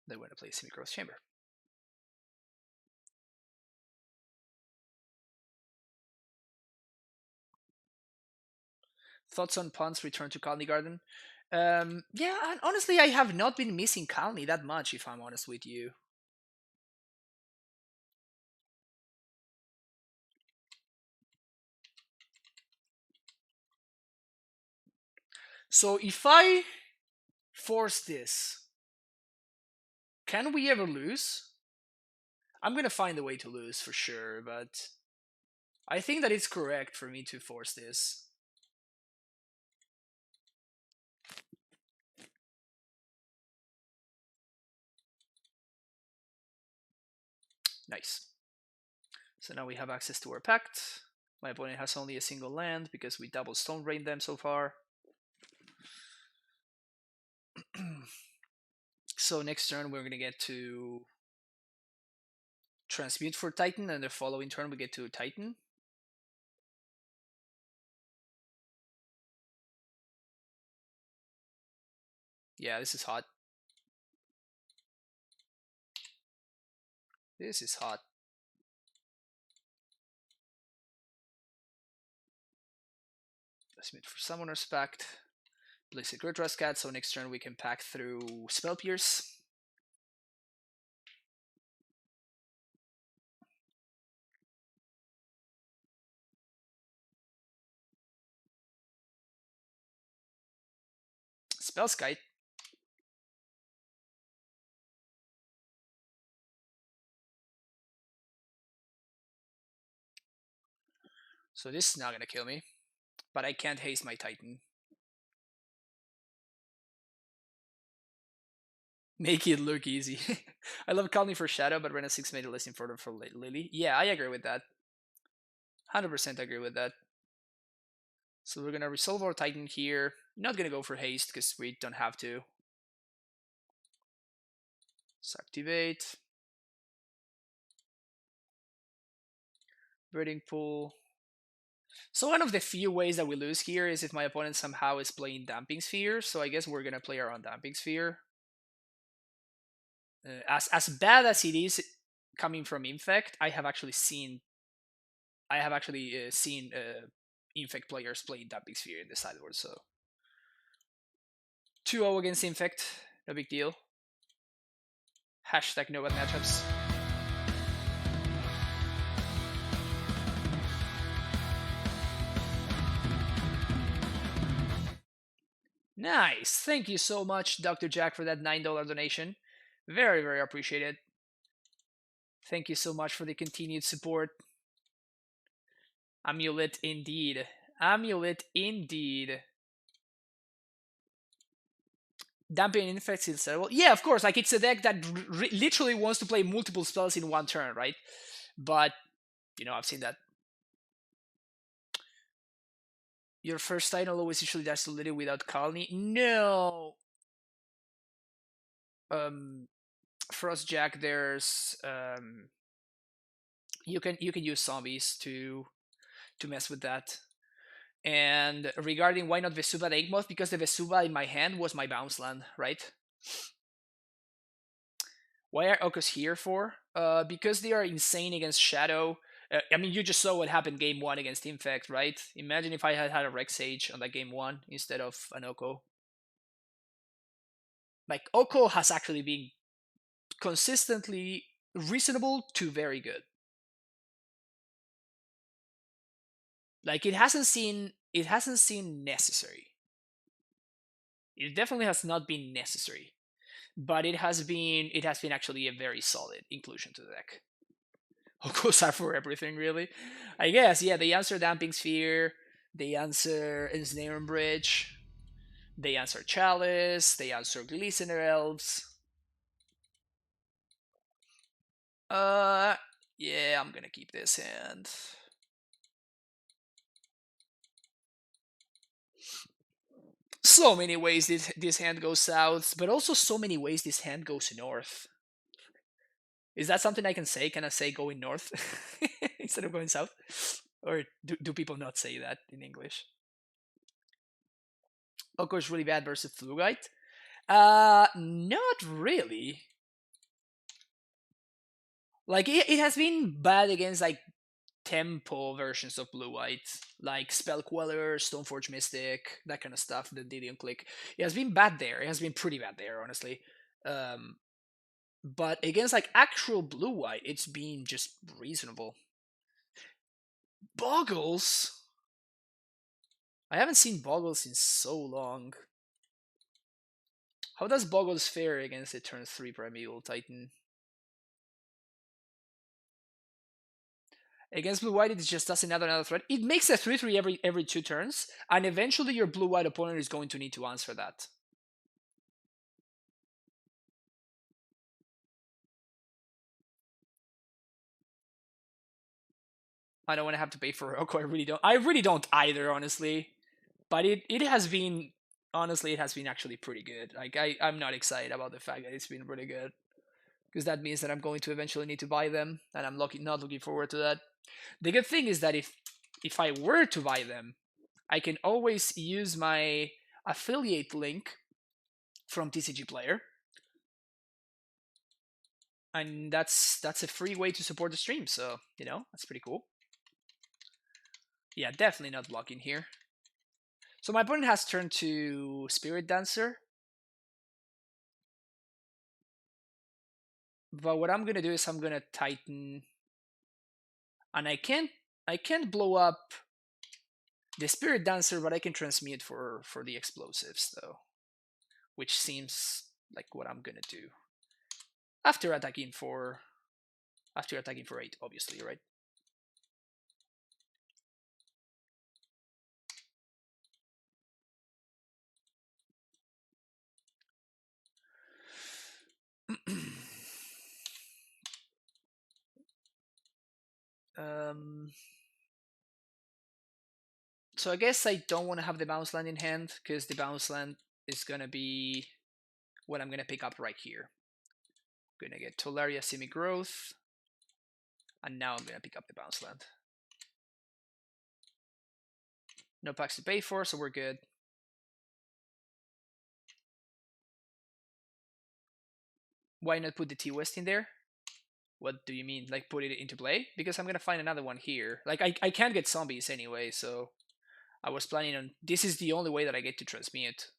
Then we're gonna play a Semi-Growth Chamber. Thoughts on Pun's return to Colony Garden? Yeah, and honestly, I have not been missing Colony that much, if I'm honest with you. So if I force this, can we ever lose? I'm gonna find a way to lose for sure, but I think that it's correct for me to force this. Nice. So now we have access to our pact. My opponent has only a single land because we double Stone Rain them so far. So next turn we're gonna get to transmute for Titan, and the following turn we get to Titan. Yeah, this is hot. This is hot. Transmute for Summoner's Pact. Place a Great Rascat, so next turn we can pack through Spell Pierce. Spellskite. So this is not gonna kill me, but I can't haste my Titan. Make it look easy. I love calling for Shadow, but Rena 6 made it less important for Lily. Yeah, I agree with that. 100% agree with that. So we're gonna resolve our Titan here. Not gonna go for haste because we don't have to. Let's activate. Breeding Pool. So one of the few ways that we lose here is if my opponent somehow is playing Damping Sphere. So I guess we're gonna play our own Damping Sphere. As bad as it is coming from Infect, I have actually seen Infect players playing Damping Sphere in the sideboard. So 2-0 against Infect, no big deal. Hashtag no bad matchups. Nice. Thank you so much, Dr. Jack, for that $9 donation. Very, very appreciated. Thank you so much for the continued support. Amulet indeed. Amulet indeed. Damping Infects is well, yeah, of course. Like it's a deck that literally wants to play multiple spells in one turn, right? But you know, I've seen that. Your first title always usually dies to Lily without Colony. No. Frostjack, there's you can use zombies to mess with that. And regarding why not Vesuva the Egg because the Vesuva in my hand was my bounce land, right? Why are Okos here for? Because they are insane against Shadow. I mean, you just saw what happened game one against Infect, right? Imagine if I had had a Rex Sage on that game one instead of an Oko. Like, Oko has actually been consistently reasonable to very good. Like, it hasn't seen necessary. It definitely has not been necessary, but it has been actually a very solid inclusion to the deck. Okos are for everything, really. I guess, yeah, they answer Damping Sphere, they answer Ensnaring Bridge, they answer Chalice, they answer Glistener Elves. Yeah, I'm gonna keep this hand. So many ways this hand goes south, but also so many ways this hand goes north. Is that something I can say? Can I say going north instead of going south? Or do people not say that in English? Oko is really bad versus Flugite. Not really. Like, it has been bad against like tempo versions of blue white, like Spell Queller, Stoneforge Mystic, that kind of stuff that didn't click. It has been bad there. It has been pretty bad there, honestly. Um, but against like actual blue white, it's been just reasonable. Bogles. I haven't seen Bogles in so long. How does Bogles fare against a turn 3 Primeval Titan? Against blue white, it just does another threat. It makes a 3/3 every 2 turns, and eventually your blue white opponent is going to need to answer that. I don't want to have to pay for Oko. I really don't either, honestly. But it has been, honestly, it has been actually pretty good. Like, I'm not excited about the fact that it's been really good, because that means that I'm going to eventually need to buy them, and I'm not looking forward to that. The good thing is that if I were to buy them, I can always use my affiliate link from TCG Player, and that's a free way to support the stream. So that's pretty cool. Yeah, definitely not blocking here. So my opponent has turned to Spirit Dancer, but what I'm gonna do is I'm gonna Titan, and I can't blow up the Spirit Dancer, but I can transmute for the explosives though, which seems like what I'm gonna do after attacking for 8, obviously, right? um, so I guess I don't want to have the bounce land in hand, because the bounce land is gonna be what I'm gonna pick up right here. I'm gonna get Tolaria Semi-Growth, and now I'm gonna pick up the bounce land. No packs to pay for, so we're good. Why not put the T-West in there? What do you mean? Like, put it into play? Because I'm gonna find another one here. Like, I can't get zombies anyway, so I was planning on... This is the only way that I get to transmute.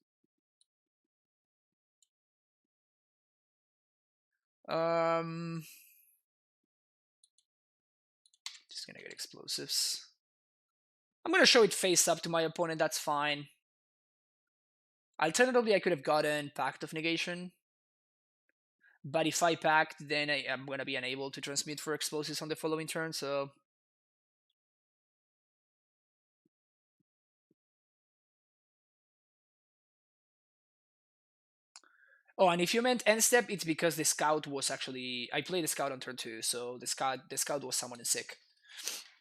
Just gonna get explosives. I'm gonna show it face up to my opponent, that's fine. Alternatively, I could have gotten Pact of Negation. But if I packed, then I'm gonna be unable to transmute for explosives on the following turn, so... Oh, and if you meant end step, it's because the scout was actually... I played the scout on turn 2, so the scout was someone sick.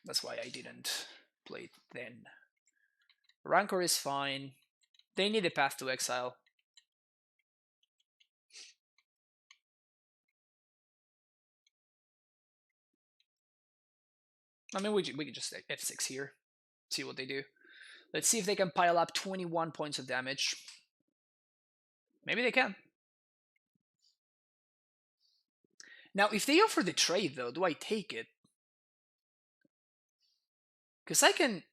That's why I didn't play it then. Rancor is fine. They need a path to exile. I mean, we can just F6 here, see what they do. Let's see if they can pile up 21 points of damage. Maybe they can. Now, if they offer the trade, though, do I take it? Because I can...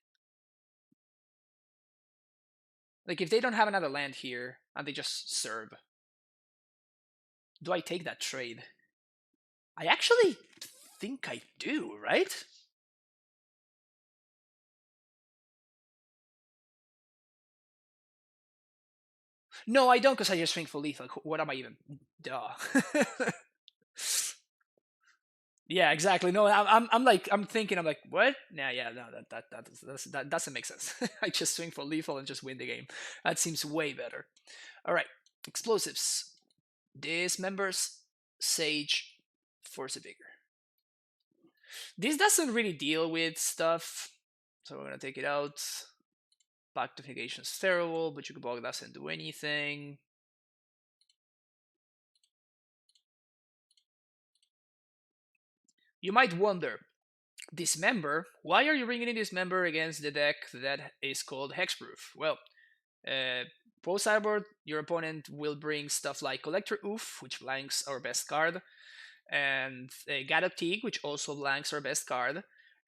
Like, if they don't have another land here, and they just serve, do I take that trade? I actually think I do, right? No, I don't, because I just swing for lethal. What am I even? Duh. Yeah, exactly. No, I'm thinking, I'm like, what? Nah, yeah, no, that doesn't make sense. I just swing for lethal and just win the game. That seems way better. All right, explosives. Dismembers, Sage, Force of Vigor. This doesn't really deal with stuff, so we're gonna take it out. Pact of Negation is terrible, but Bogles doesn't do anything. You might wonder, Dismember, why are you bringing in Dismember against the deck that is called Hexproof? Well, post sideboard, your opponent will bring stuff like Collector Oof, which blanks our best card, and Gadok Teague, which also blanks our best card,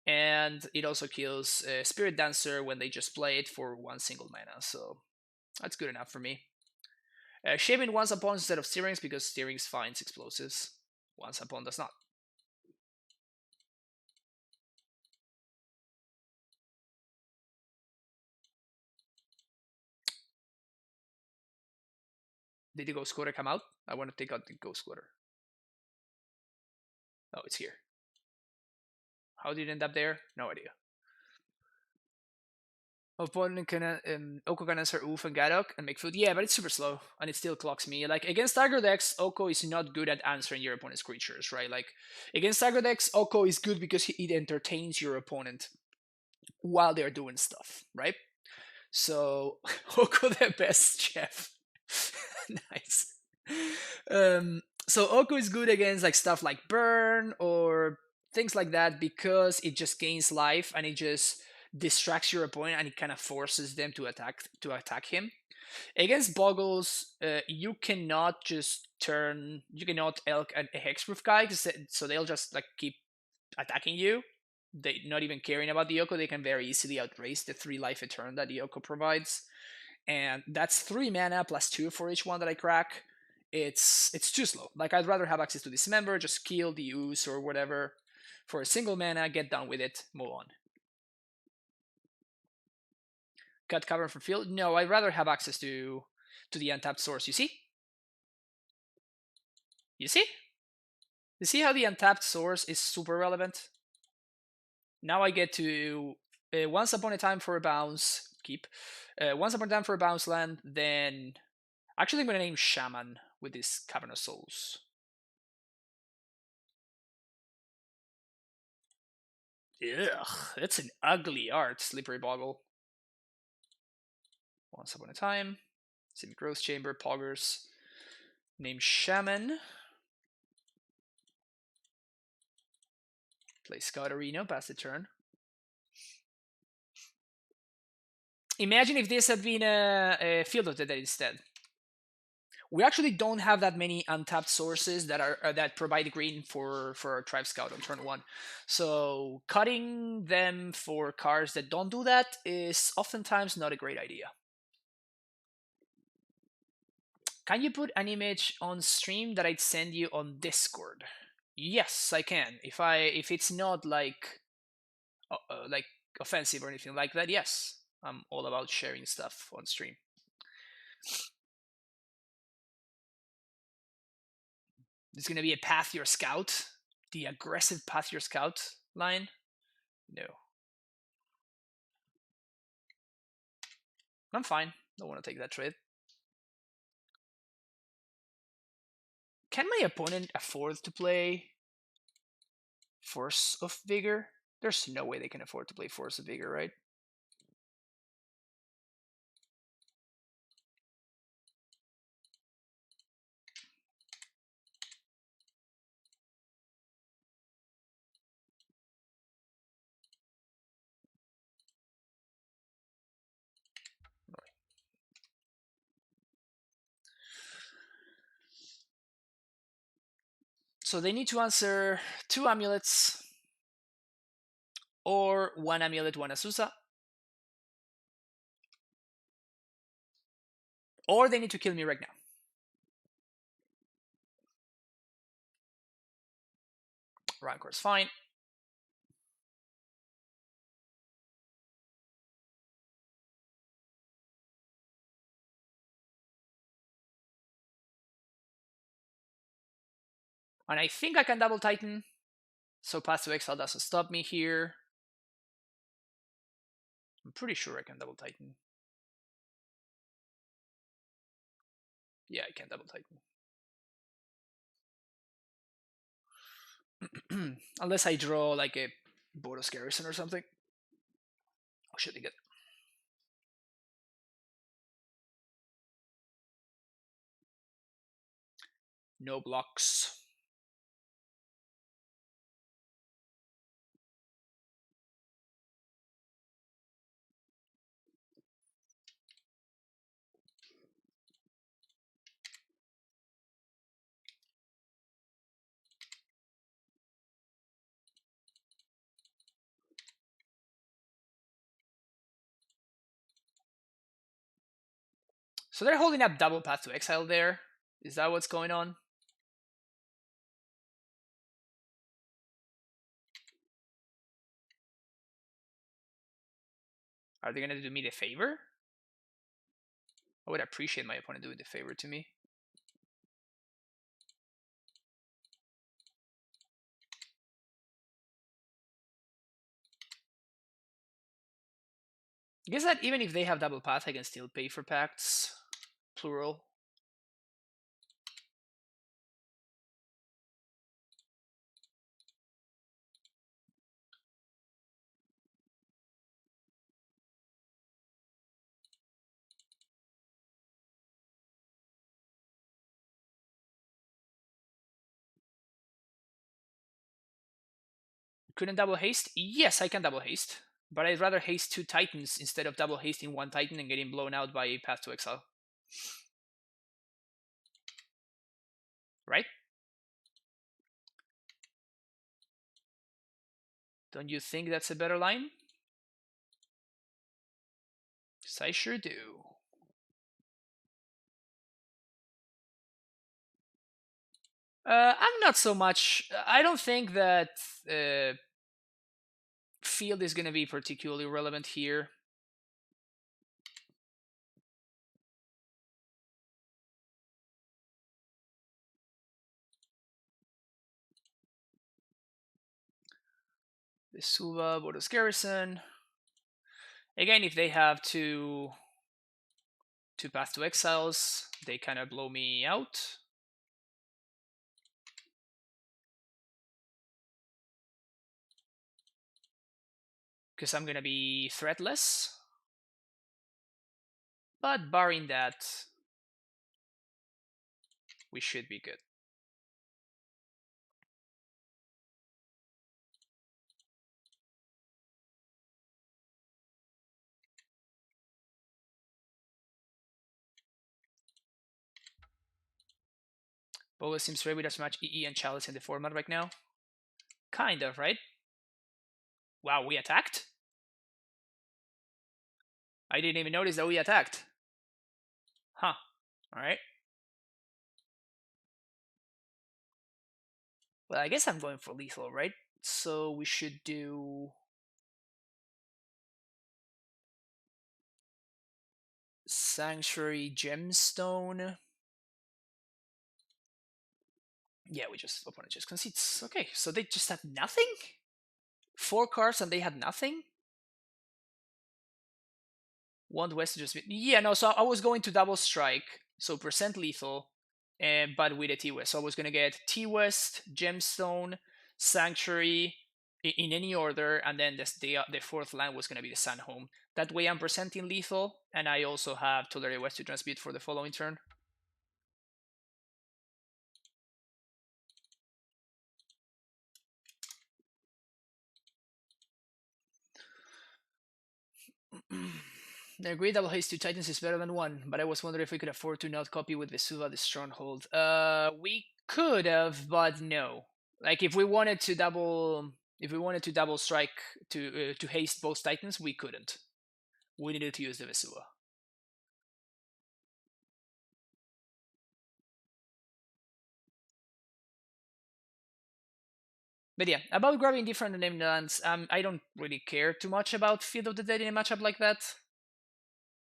and it also kills Spirit Dancer when they just play it for one single mana, so that's good enough for me. Shaving once upon instead of Steerings because Steerings finds explosives. Once upon does not. Did the Ghost Squatter come out? I want to take out the Ghost Squatter. Oh, it's here. How did it end up there? No idea. Opponent can Oko can answer Oof and Gadok and make food. Yeah, but it's super slow and it still clocks me. Like against aggro decks, Oko is not good at answering your opponent's creatures, right? Like against aggro decks, Oko is good because it entertains your opponent while they're doing stuff, right? So Oko the best chef. Nice. So Oko is good against like stuff like burn or things like that because it just gains life and it just distracts your opponent and it kind of forces them to attack him. Against Bogles, you cannot just you cannot elk a hexproof guy, so they'll just like keep attacking you. They not even caring about the Oko, they can very easily outrace the 3 life a turn that the Oko provides. And that's 3 mana plus 2 for each one that I crack. It's too slow. Like I'd rather have access to Dismember, just kill the Ooze or whatever for a single mana, get done with it, move on. Cut cover from field? No, I'd rather have access to the untapped source. You see? You see? You see how the untapped source is super relevant? Now I get to once upon a time for a bounce, keep. Once upon a time for a bounce land, then actually I'm gonna name Shaman with this Cavern of Souls. Ugh, that's an ugly art, Slippery Boggle. Once upon a time, Simic Growth Chamber, Poggers. Name Shaman. Play Scout Arena, pass the turn. Imagine if this had been a Field of the Dead instead. We actually don't have that many untapped sources that are that provide green for our Tribe Scout on turn 1. So cutting them for cards that don't do that is oftentimes not a great idea. Can you put an image on stream that I'd send you on Discord? Yes, I can. If it's not like offensive or anything like that, yes. I'm all about sharing stuff on stream. There's gonna be a Path Your Scout, the aggressive Path Your Scout line. No, I'm fine. Don't want to take that trade. Can my opponent afford to play Force of Vigor? There's no way they can afford to play Force of Vigor, right? So they need to answer 2 amulets, or 1 amulet, 1 Azusa. Or they need to kill me right now. Rancor's fine. And I think I can double Titan. So Path to Exile doesn't stop me here. I'm pretty sure I can double Titan. Yeah, I can double Titan. Unless I draw like a Bogles Garrison or something. Oh, should be good. No blocks. So they're holding up double Path to Exile there. Is that what's going on? Are they going to do me the favor? I would appreciate my opponent doing the favor to me. I guess that even if they have double path, I can still pay for pacts. Plural. Couldn't double haste? Yes, I can double haste. But I'd rather haste 2 Titans instead of double hasting 1 Titan and getting blown out by Path to Exile. Right? Don't you think that's a better line? Because I sure do. I'm not so much. I don't think that field is going to be particularly relevant here. The Suva, Bogles Garrison. Again, if they have two Path to Exiles, they kind of blow me out. Because I'm going to be threatless. But barring that, we should be good. Bogles seems ready with as much EE and Chalice in the format right now. Kind of, right? Wow, we attacked? I didn't even notice that we attacked. Huh. Alright. Well, I guess I'm going for lethal, right? So we should do Sanctuary Gemstone. Yeah, opponent just concedes. Okay, so they just had nothing? 4 cards and they had nothing? Want West to just be... Yeah, no, so I was going to double strike, so percent lethal, but with a T-West. So I was going to get T-West, Gemstone, Sanctuary, in any order, and then the 4th land was going to be the Sandhome. That way I'm presenting lethal, and I also have Tolerate West to transmute for the following turn. The agreed double haste 2 Titans is better than 1, but I was wondering if we could afford to not copy with Vesuva the Stronghold. We Could have, but no. Like if we wanted to double strike to haste both titans, we couldn't. We needed to use the Vesua. But yeah, about grabbing different named lands, I don't really care too much about Field of the Dead in a matchup like that.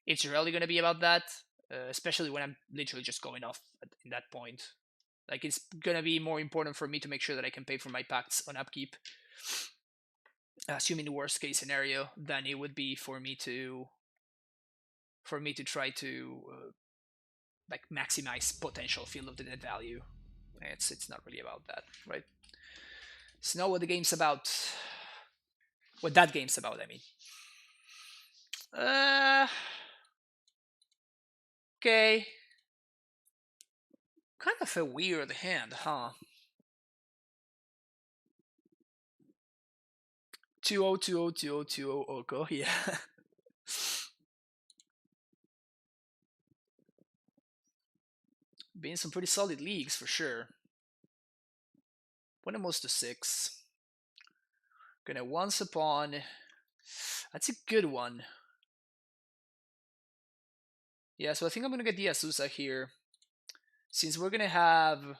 It's really going to be about that, especially when I'm literally just going off in that point. Like it's going to be more important for me to make sure that I can pay for my pacts on upkeep, assuming the worst case scenario, than it would be for me to try to like maximize potential Field of the Dead value. It's not really about that, right? It's not what the game's about. What that game's about, I mean. Okay. Kind of a weird hand, huh? 2-0-2-0-2-0-2-0 Oko, yeah. Been some pretty solid leagues for sure. Won most to 6. Gonna once upon. That's a good one. Yeah, so I think I'm gonna get the Azusa here. Since we're gonna have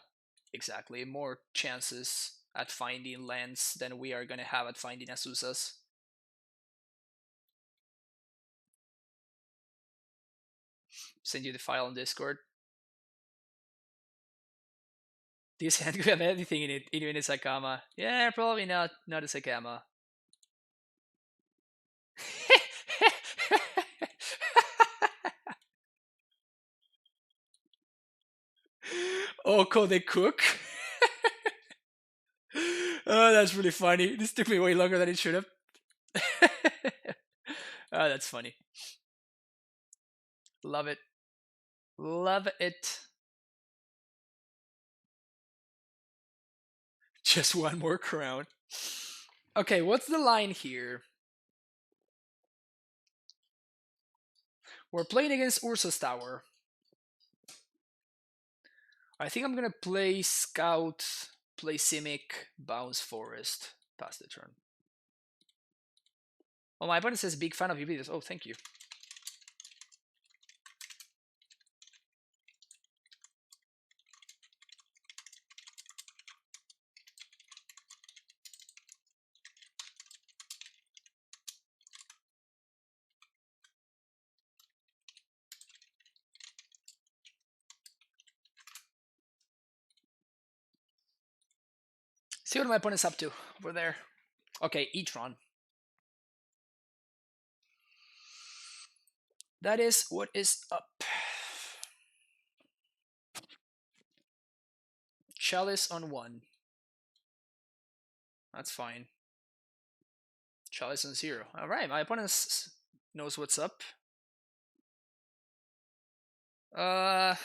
exactly more chances at finding lands than we are gonna have at finding Azusas. Send you the file on Discord. This hand could have anything in it, even a Sakama. Yeah, probably not a Sakama. Oko the cook. Oh, that's really funny. This took me way longer than it should have. Oh, that's funny. Love it. Love it. Just one more crown. Okay, what's the line here? We're playing against Ursa's Tower. I think I'm gonna play Scout, play Simic, bounce Forest, pass the turn. Oh, my opponent says big fan of your videos. Oh, thank you. See what my opponent's up to over there. Okay, Tron. That is what is up. Chalice on 1. That's fine. Chalice on 0. Alright, my opponent knows what's up. Yeah,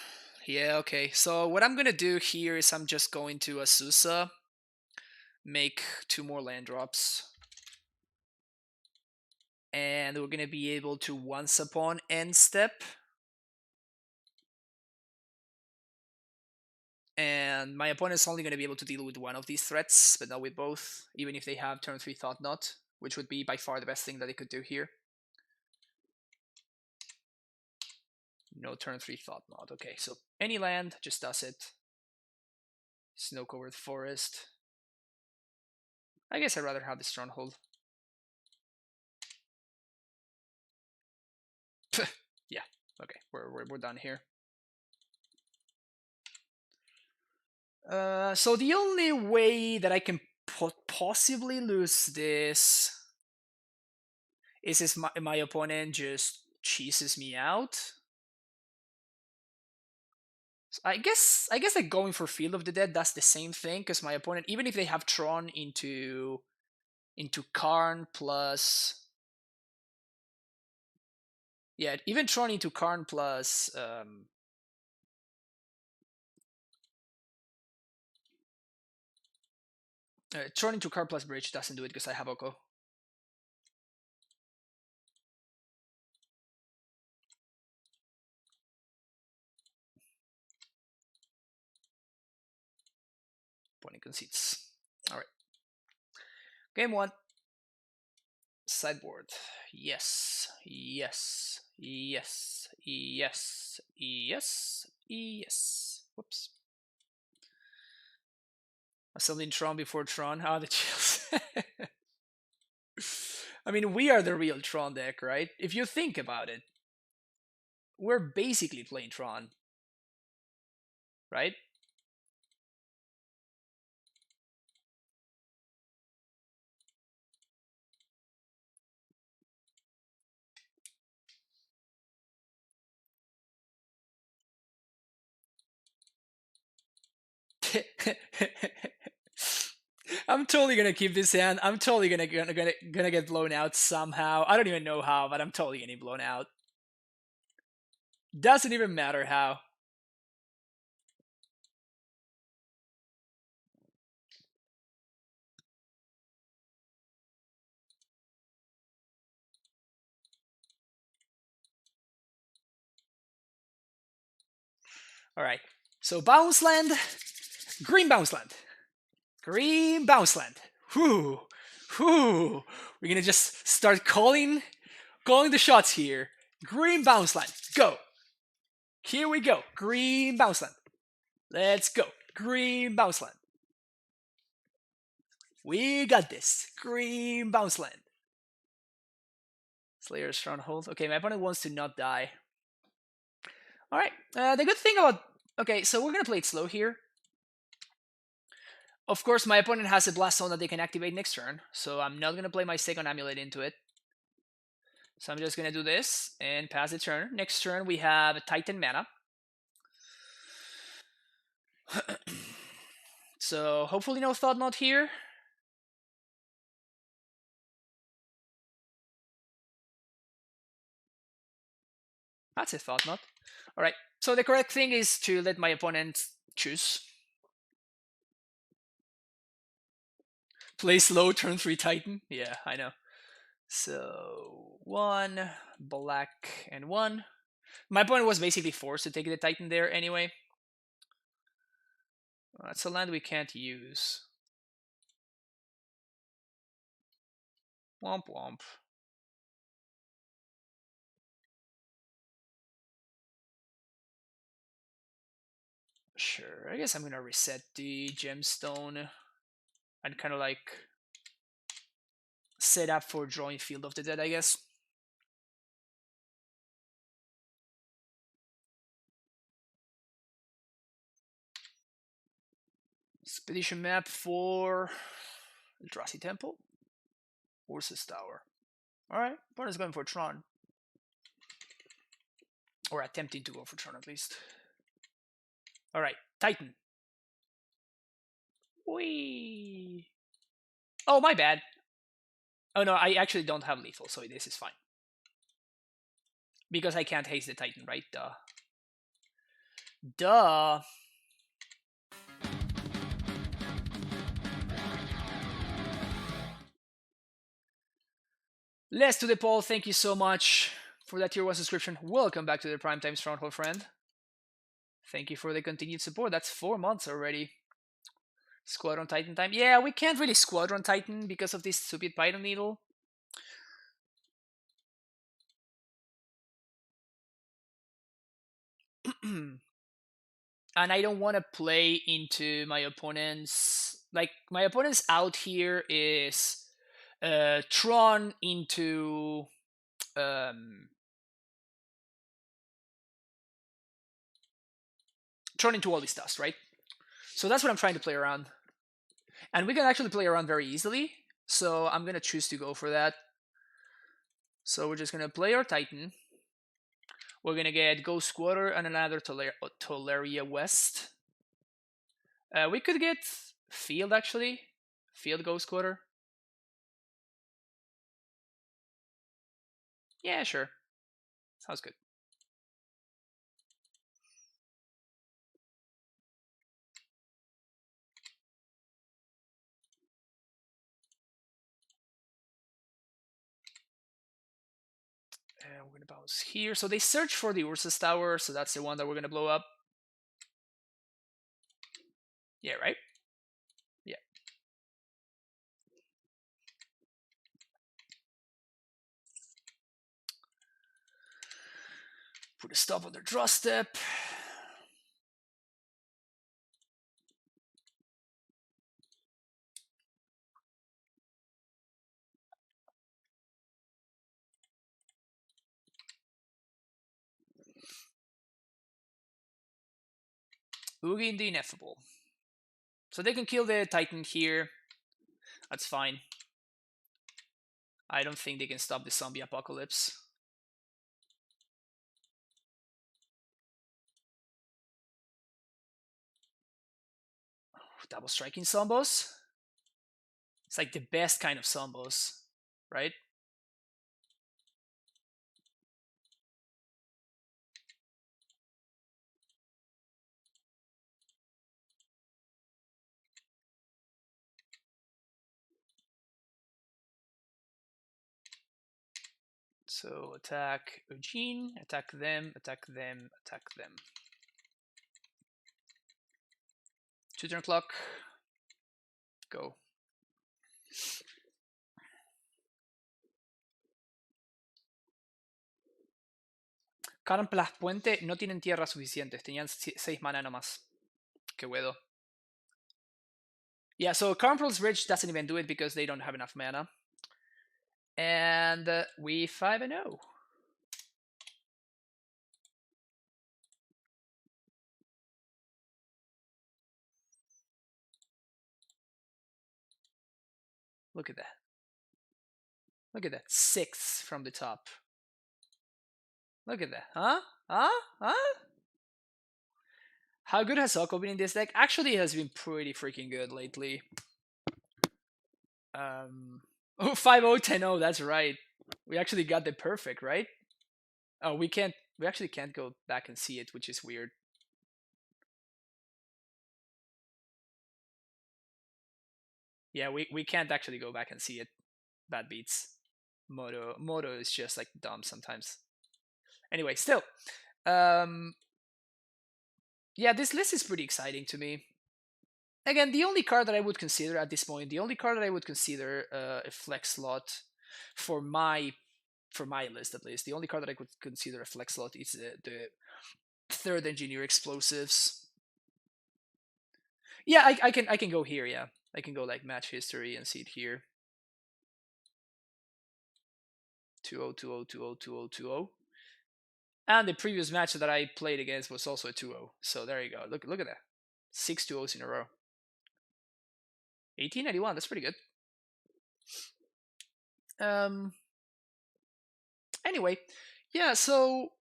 okay. So what I'm gonna do here is I'm just going to Azusa, make 2 more land drops. And we're gonna be able to once upon end step. And my opponent's only gonna be able to deal with one of these threats, but not with both, even if they have turn 3 Thought Knot, which would be by far the best thing that they could do here. No turn 3 Thought Knot. Okay, so any land just does it. Snow-covered forest. I guess I'd rather have the Stronghold. Yeah, okay, we're done here. So the only way that I can possibly lose this is if my opponent just cheeses me out. So I guess like going for Field of the Dead, that's the same thing, because my opponent, even if they have Tron into Karn plus, yeah, even Tron into Karn plus Tron into Karn plus Bridge doesn't do it because I have Oko. conceits. All right. Game 1. Sideboard. Yes. Yes. Yes. Yes. Yes. Yes. Whoops. Something Tron before Tron. Ah, the chills. I mean, we are the real Tron deck, right? If you think about it, we're basically playing Tron, right? I'm totally gonna keep this hand. I'm totally gonna get blown out somehow. I don't even know how, but I'm totally getting blown out. Doesn't even matter how. All right. So bounce land, green bounce land, green bounce land. Whoo, whoo. We're gonna just start calling the shots here. Green bounce land, go. Here we go. Green bounce land. Let's go. Green bounce land. We got this. Green bounce land. Slayer Stronghold. Okay, my opponent wants to not die. Alright, the good thing about... Okay, so we're gonna play it slow here. Of course, my opponent has a Blast Zone that they can activate next turn, so I'm not gonna play my second Amulet into it. So I'm just gonna do this and pass the turn. Next turn, we have Titan Mana. So hopefully no Thought Knot here. That's a Thought Knot. Alright, so the correct thing is to let my opponent choose. Play slow, turn 3 Titan. Yeah, I know. So 1, black, and 1. My opponent was basically forced to take the Titan there anyway. That's a land we can't use. Womp womp. Sure, I guess I'm gonna reset the gemstone and kind of like set up for drawing Field of the Dead, I guess. Expedition map for Eldrazi Temple. Ursus Tower. Alright, opponent's going for Tron. Or attempting to go for Tron at least. Alright, Titan. Whee! Oh, my bad. Oh no, I actually don't have lethal, so this is fine. Because I can't haste the Titan, right? Duh. Duh. Les to the Paul, thank you so much for that tier 1 subscription. Welcome back to the Primetime Stronghold, friend. Thank you for the continued support. That's 4 months already. Squadron Titan time. Yeah, we can't really Squadron Titan because of this stupid Python needle. And I don't want to play into my opponent's... Like, my opponent's out here is Tron into... Tron into all these stuff, right? So that's what I'm trying to play around. And we can actually play around very easily. So I'm going to choose to go for that. So we're just going to play our Titan. We're going to get Ghost Squatter and another Tolaria West. We could get Field, actually. Field Ghost Squatter. Yeah, sure. Sounds good. And we're going to bounce here. So they search for the Ursus Tower, so that's the one that we're going to blow up. Yeah, right? Put a stop on the draw step. Ugin the Ineffable. So they can kill the Titan here. That's fine. I don't think they can stop the zombie apocalypse. Double striking zombos. It's like the best kind of zombos, right? So attack Eugene, attack them, attack them, attack them. 2-turn clock. Go. Plus Puente no tienen tierras suficientes, tenían 6 mana nomás. Qué huedo. Yeah, so Plus Bridge doesn't even do it because they don't have enough mana. And we 5-0. Look at that. Look at that. 6 from the top. Look at that. Huh? Huh? Huh? How good has Oko been in this deck? Actually, it has been pretty freaking good lately. Oh, 5-0, 10-0, that's right. We actually got the perfect, right? Oh, we actually can't go back and see it, which is weird. Yeah, we can't actually go back and see it. Bad beats. Moto is just like dumb sometimes. Anyway, still. Yeah, this list is pretty exciting to me. Again, the only card that I would consider at this point, the only card that I would consider a flex slot for my list at least, the only card that I could consider a flex slot is the third engineer explosives. Yeah, I can go here. Yeah, I can go like match history and see it here. 2-0, 2-0, 2-0, 2-0, 2-0. And the previous match that I played against was also a 2-0. So there you go. Look at that. 6 2-0s in a row. 1891, that's pretty good. Anyway, yeah, so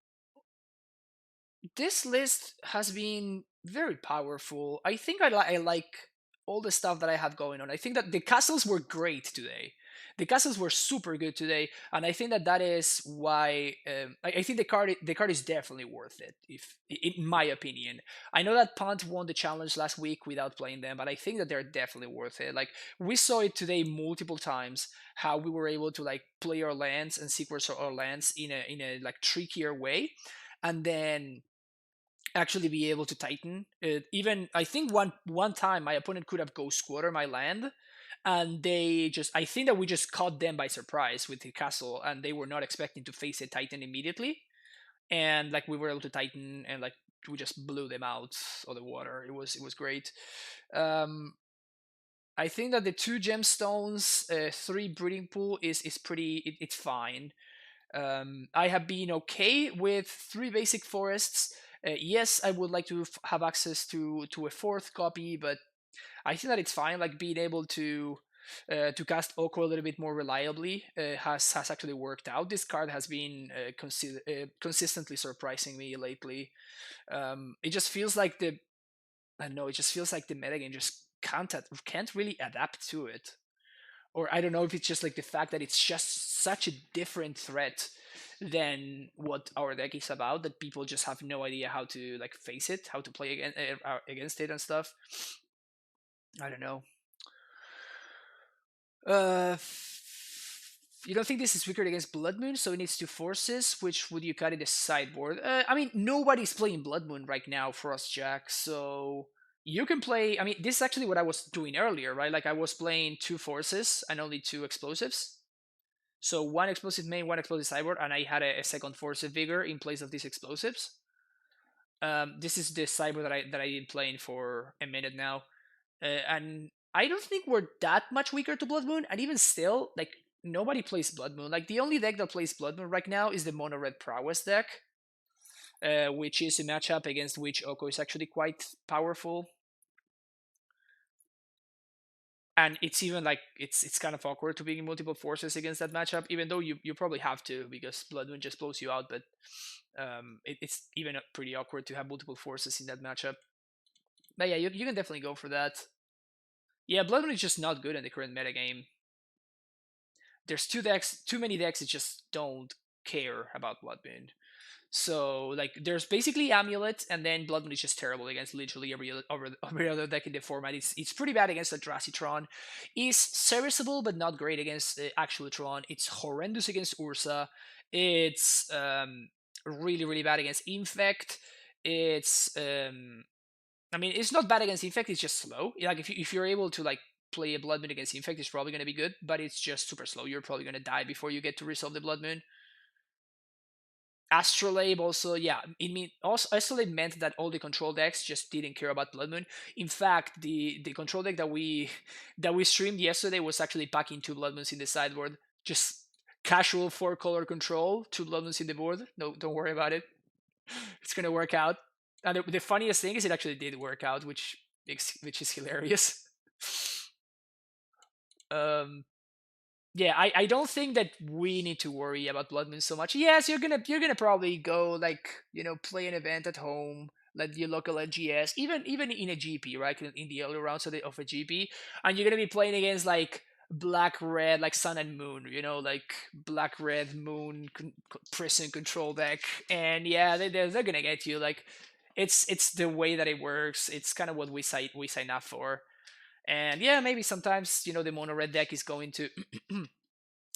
this list has been very powerful. I think I like all the stuff that I have going on. I think that the castles were great today. The castles were super good today, and I think that is why I think the card is definitely worth it. If in my opinion, I know that Punt won the challenge last week without playing them, but I think that they're definitely worth it. Like we saw it today multiple times, how we were able to like play our lands and sequence our lands in a like trickier way, and then actually be able to tighten it. Even I think one time my opponent could have ghost squatter my land, and they just I think that we just caught them by surprise with the castle, and they were not expecting to face a titan immediately, and like we were able to tighten, and like we just blew them out of the water. It was great. I think that the 2 gemstones, 3 breeding pool is pretty. It's fine. I have been okay with 3 basic forests. Yes, I would like to have access to a 4th copy, but I think that it's fine. Like being able to cast Oko a little bit more reliably has actually worked out. This card has been consistently surprising me lately. It just feels like I don't know. It just feels like the metagame just can't really adapt to it, or I don't know if it's just like the fact that it's just such a different threat than what our deck is about, that people just have no idea how to like face it, how to play against it and stuff. I don't know. You don't think this is wicked against Blood Moon, so it needs 2 forces? Which would you cut in the sideboard? I mean, nobody's playing Blood Moon right now for us, Jack, so you can play. I mean, this is actually what I was doing earlier, right? Like I was playing 2 forces and only 2 explosives. So one explosive main, one explosive sideboard, and I had a second Force of Vigor in place of these explosives. This is the sideboard that I been playing for a minute now, and I don't think we're that much weaker to Blood Moon. And even still, like nobody plays Blood Moon. Like the only deck that plays Blood Moon right now is the Mono Red Prowess deck, which is a matchup against which Oko is actually quite powerful. And it's even like it's kind of awkward to be in multiple forces against that matchup, even though you probably have to because Blood Moon just blows you out. But it's even pretty awkward to have multiple forces in that matchup. But yeah, you can definitely go for that. Yeah, Blood Moon is just not good in the current metagame. There's too many decks that just don't care about Blood Moon. So like there's basically Amulet, and then Blood Moon is just terrible against literally every other deck in the format. It's pretty bad against Eldrazi Tron. It's serviceable but not great against actual Tron. It's horrendous against Ursa. It's really bad against Infect. It's I mean it's not bad against Infect. It's just slow. Like if you're able to like play a Blood Moon against Infect, it's probably going to be good, but it's just super slow. You're probably going to die before you get to resolve the Blood Moon. Astrolabe also, yeah, it mean also Astrolabe meant that all the control decks just didn't care about Blood Moon. In fact, the control deck that we streamed yesterday was actually packing two Blood Moons in the sideboard. Just casual 4-color control, two Blood Moons in the board. No, don't worry about it. It's gonna work out. And the funniest thing is it actually did work out, which is hilarious. um yeah, I don't think that we need to worry about Blood Moon so much. Yes, you're gonna probably go like play an event at home, like your local LGS, even in a GP, right? In the early rounds of a GP, and you're gonna be playing against like black red, like Sun and Moon, like black red Moon prison control deck, and yeah, they're gonna get you. Like it's the way that it works. It's kind of what we sign up for. And yeah, maybe sometimes the mono red deck is going to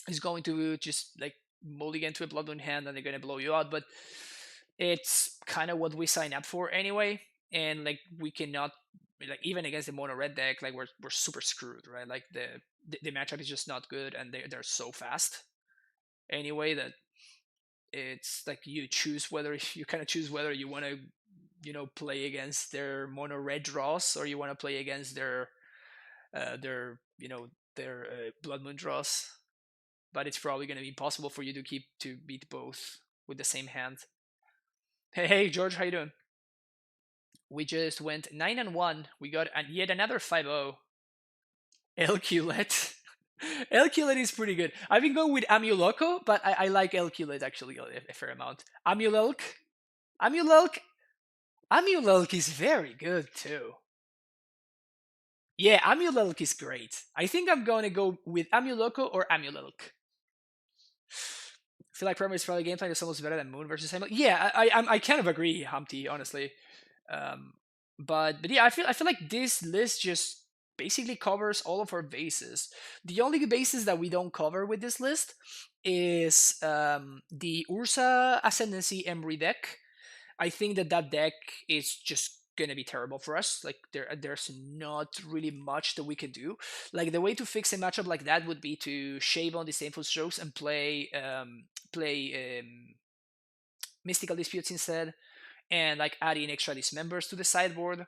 is going to just like mulligan to a Blood Moon hand and they're gonna blow you out. But it's kind of what we sign up for anyway. And like we cannot like even against the mono red deck, like we're super screwed, right? Like the matchup is just not good and they're so fast anyway that it's like you choose whether you kind of choose whether you want to play against their mono red draws or you want to play against their Blood Moon draws, but it's probably going to be impossible for you to beat both with the same hand. Hey George, how you doing? We just went 9-1. We got yet another 5-0. Elculet. Elculet is pretty good. I've been going with AmulOko, but I like Elculet actually a fair amount. Amulelk. Amulelk. Amulelk is very good too. Yeah, Amulelk is great. I think I'm going to go with AmulOko or Amulelk. I feel like Primary's probably gameplay is almost better than Moon versus Hamlet. Yeah, I kind of agree, Humpty, honestly. But yeah, I feel like this list just basically covers all of our bases. The only bases that we don't cover with this list is the Ursa Ascendancy Emery deck. I think that deck is just gonna be terrible for us. Like there's not really much that we can do. Like the way to fix a matchup like that would be to shave on disdainful strokes and play mystical disputes instead, and like adding extra dismembers to the sideboard.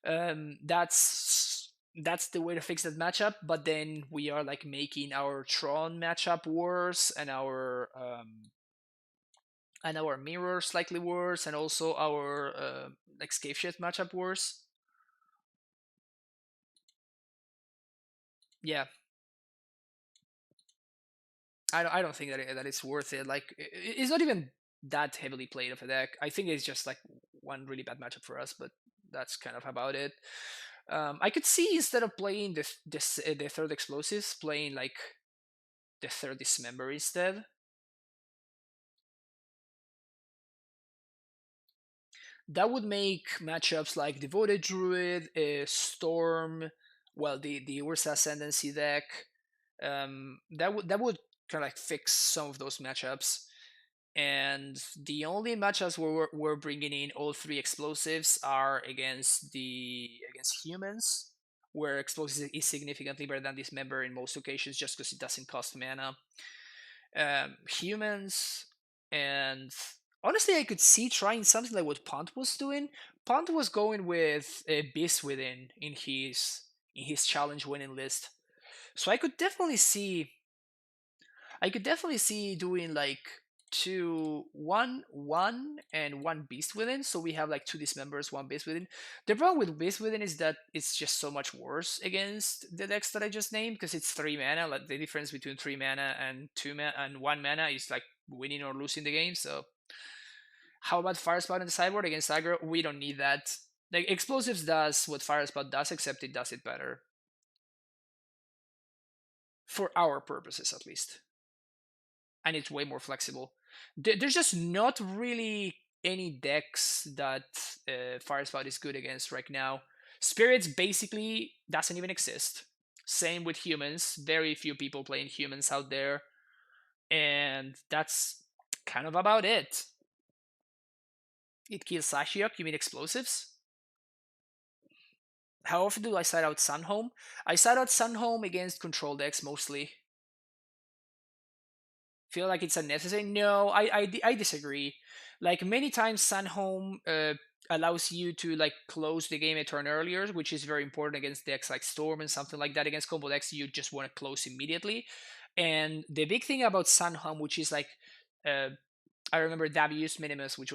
That's the way to fix that matchup. But then we are like making our Tron matchup worse and our mirror slightly worse, and also our like Scave Shift matchup worse. Yeah, I don't think that it's worth it. Like it's not even that heavily played of a deck. I think it's just like one really bad matchup for us, but that's kind of about it. I could see instead of playing the third explosives, playing like the third dismember instead. That would make matchups like Devoted Druid, Storm, well, the Ursa Ascendancy deck. That would kind of like fix some of those matchups. And the only matchups where we're bringing in all three explosives are against humans, where Explosives is significantly better than Dismember in most occasions, just because it doesn't cost mana. Humans, and honestly, I could see trying something like what Punt was doing. Punt was going with Beast Within in his challenge winning list, so I could definitely see doing like one and one Beast Within. So we have like two Dismembers, one Beast Within. The problem with Beast Within is that it's just so much worse against the decks that I just named because it's 3 mana. Like the difference between 3 mana and 2 mana and 1 mana is like winning or losing the game. So how about Fire Spout on the sideboard against aggro? We don't need that. Like Explosives does what Fire Spout does, except it does it better. For our purposes, at least. And it's way more flexible. There's just not really any decks that Fire Spout is good against right now. Spirits basically doesn't even exist. Same with humans. Very few people playing humans out there. And that's kind of about it. It kills Sashiok. You mean Explosives? How often do I side out Sunhome? I side out Sunhome against control decks mostly. Feel like it's unnecessary? No, I disagree. Like many times, Sunhome allows you to like close the game a turn earlier, which is very important against decks like Storm and something like that. Against combo decks, you just want to close immediately. And the big thing about Sunhome, which is like, I remember Davius Minimus, which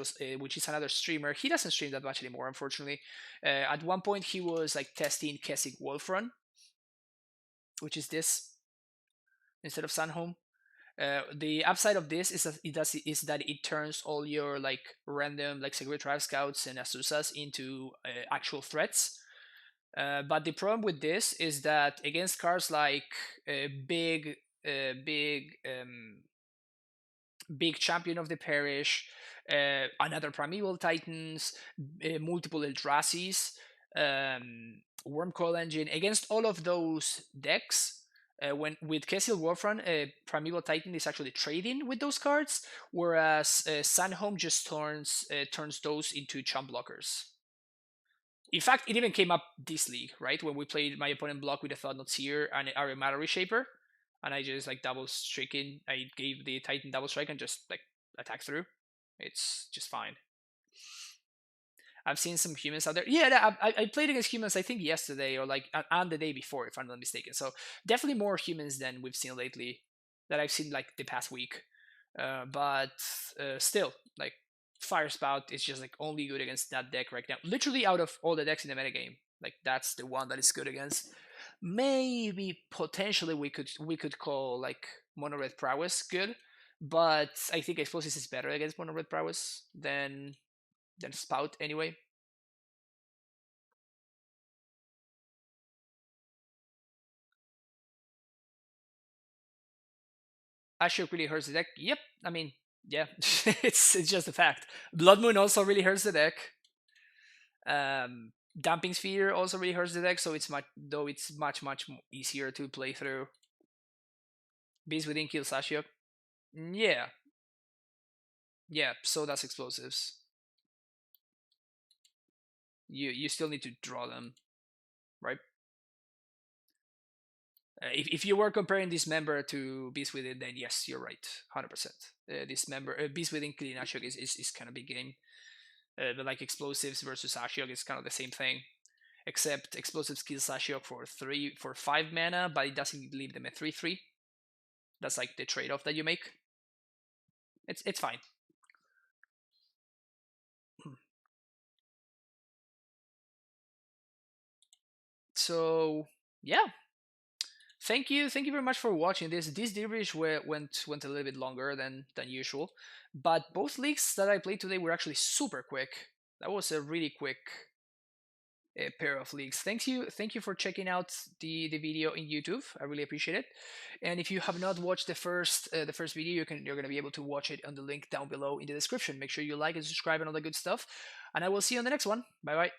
is another streamer. He doesn't stream that much anymore, unfortunately. At one point, he was like testing Kessig Wolfrun, which is this instead of Sunhome. The upside of this is that it turns all your like random like Secret Tribe Scouts and Asusas into actual threats. But the problem with this is that against cards like big big champion of the parish, another primeval titans, multiple Eldrazi's, Wormcoil Engine, against all of those decks. When with Kessil Warfront, Primeval Titan is actually trading with those cards, whereas Sunhome just turns those into chump blockers. In fact, it even came up this league, right? When we played my opponent block with a Thought Not Seer and Aramata Reshaper, and I just like double striking. I gave the Titan double strike and just like attack through. It's just fine. I've seen some humans out there. Yeah, I played against humans. I think yesterday or like and the day before, if I'm not mistaken. So definitely more humans than we've seen lately. That I've seen like the past week. But still, like Fire Spout is just like only good against that deck right now. Literally out of all the decks in the metagame, like that's the one that is good against. Maybe potentially we could call like Mono Red Prowess good, but I think Explosives is better against Mono Red Prowess than Spout anyway. Ashok really hurts the deck. Yep, I mean, yeah, it's just a fact. Blood Moon also really hurts the deck. Damping Sphere also really hurts the deck, so it's much easier to play through. Beast Within kills Ashiok. Yeah, yeah. So does Explosives. You still need to draw them, right? If you were comparing this member to Beast Within, then yes, you're right, 100%. This member, Beast Within killing Ashiok is kind of big game. But like Explosives versus Ashiok is kind of the same thing, except Explosives kills Ashiok for 5 mana, but it doesn't leave them a 3/3. That's like the trade-off that you make. It's fine. So yeah, thank you very much for watching this. This dervish went a little bit longer than usual, but both leagues that I played today were actually super quick. That was a really quick pair of leagues. Thank you for checking out the video in YouTube. I really appreciate it. And if you have not watched the first video, you're gonna be able to watch it on the link down below in the description. Make sure you like and subscribe and all the good stuff. And I will see you on the next one. Bye bye.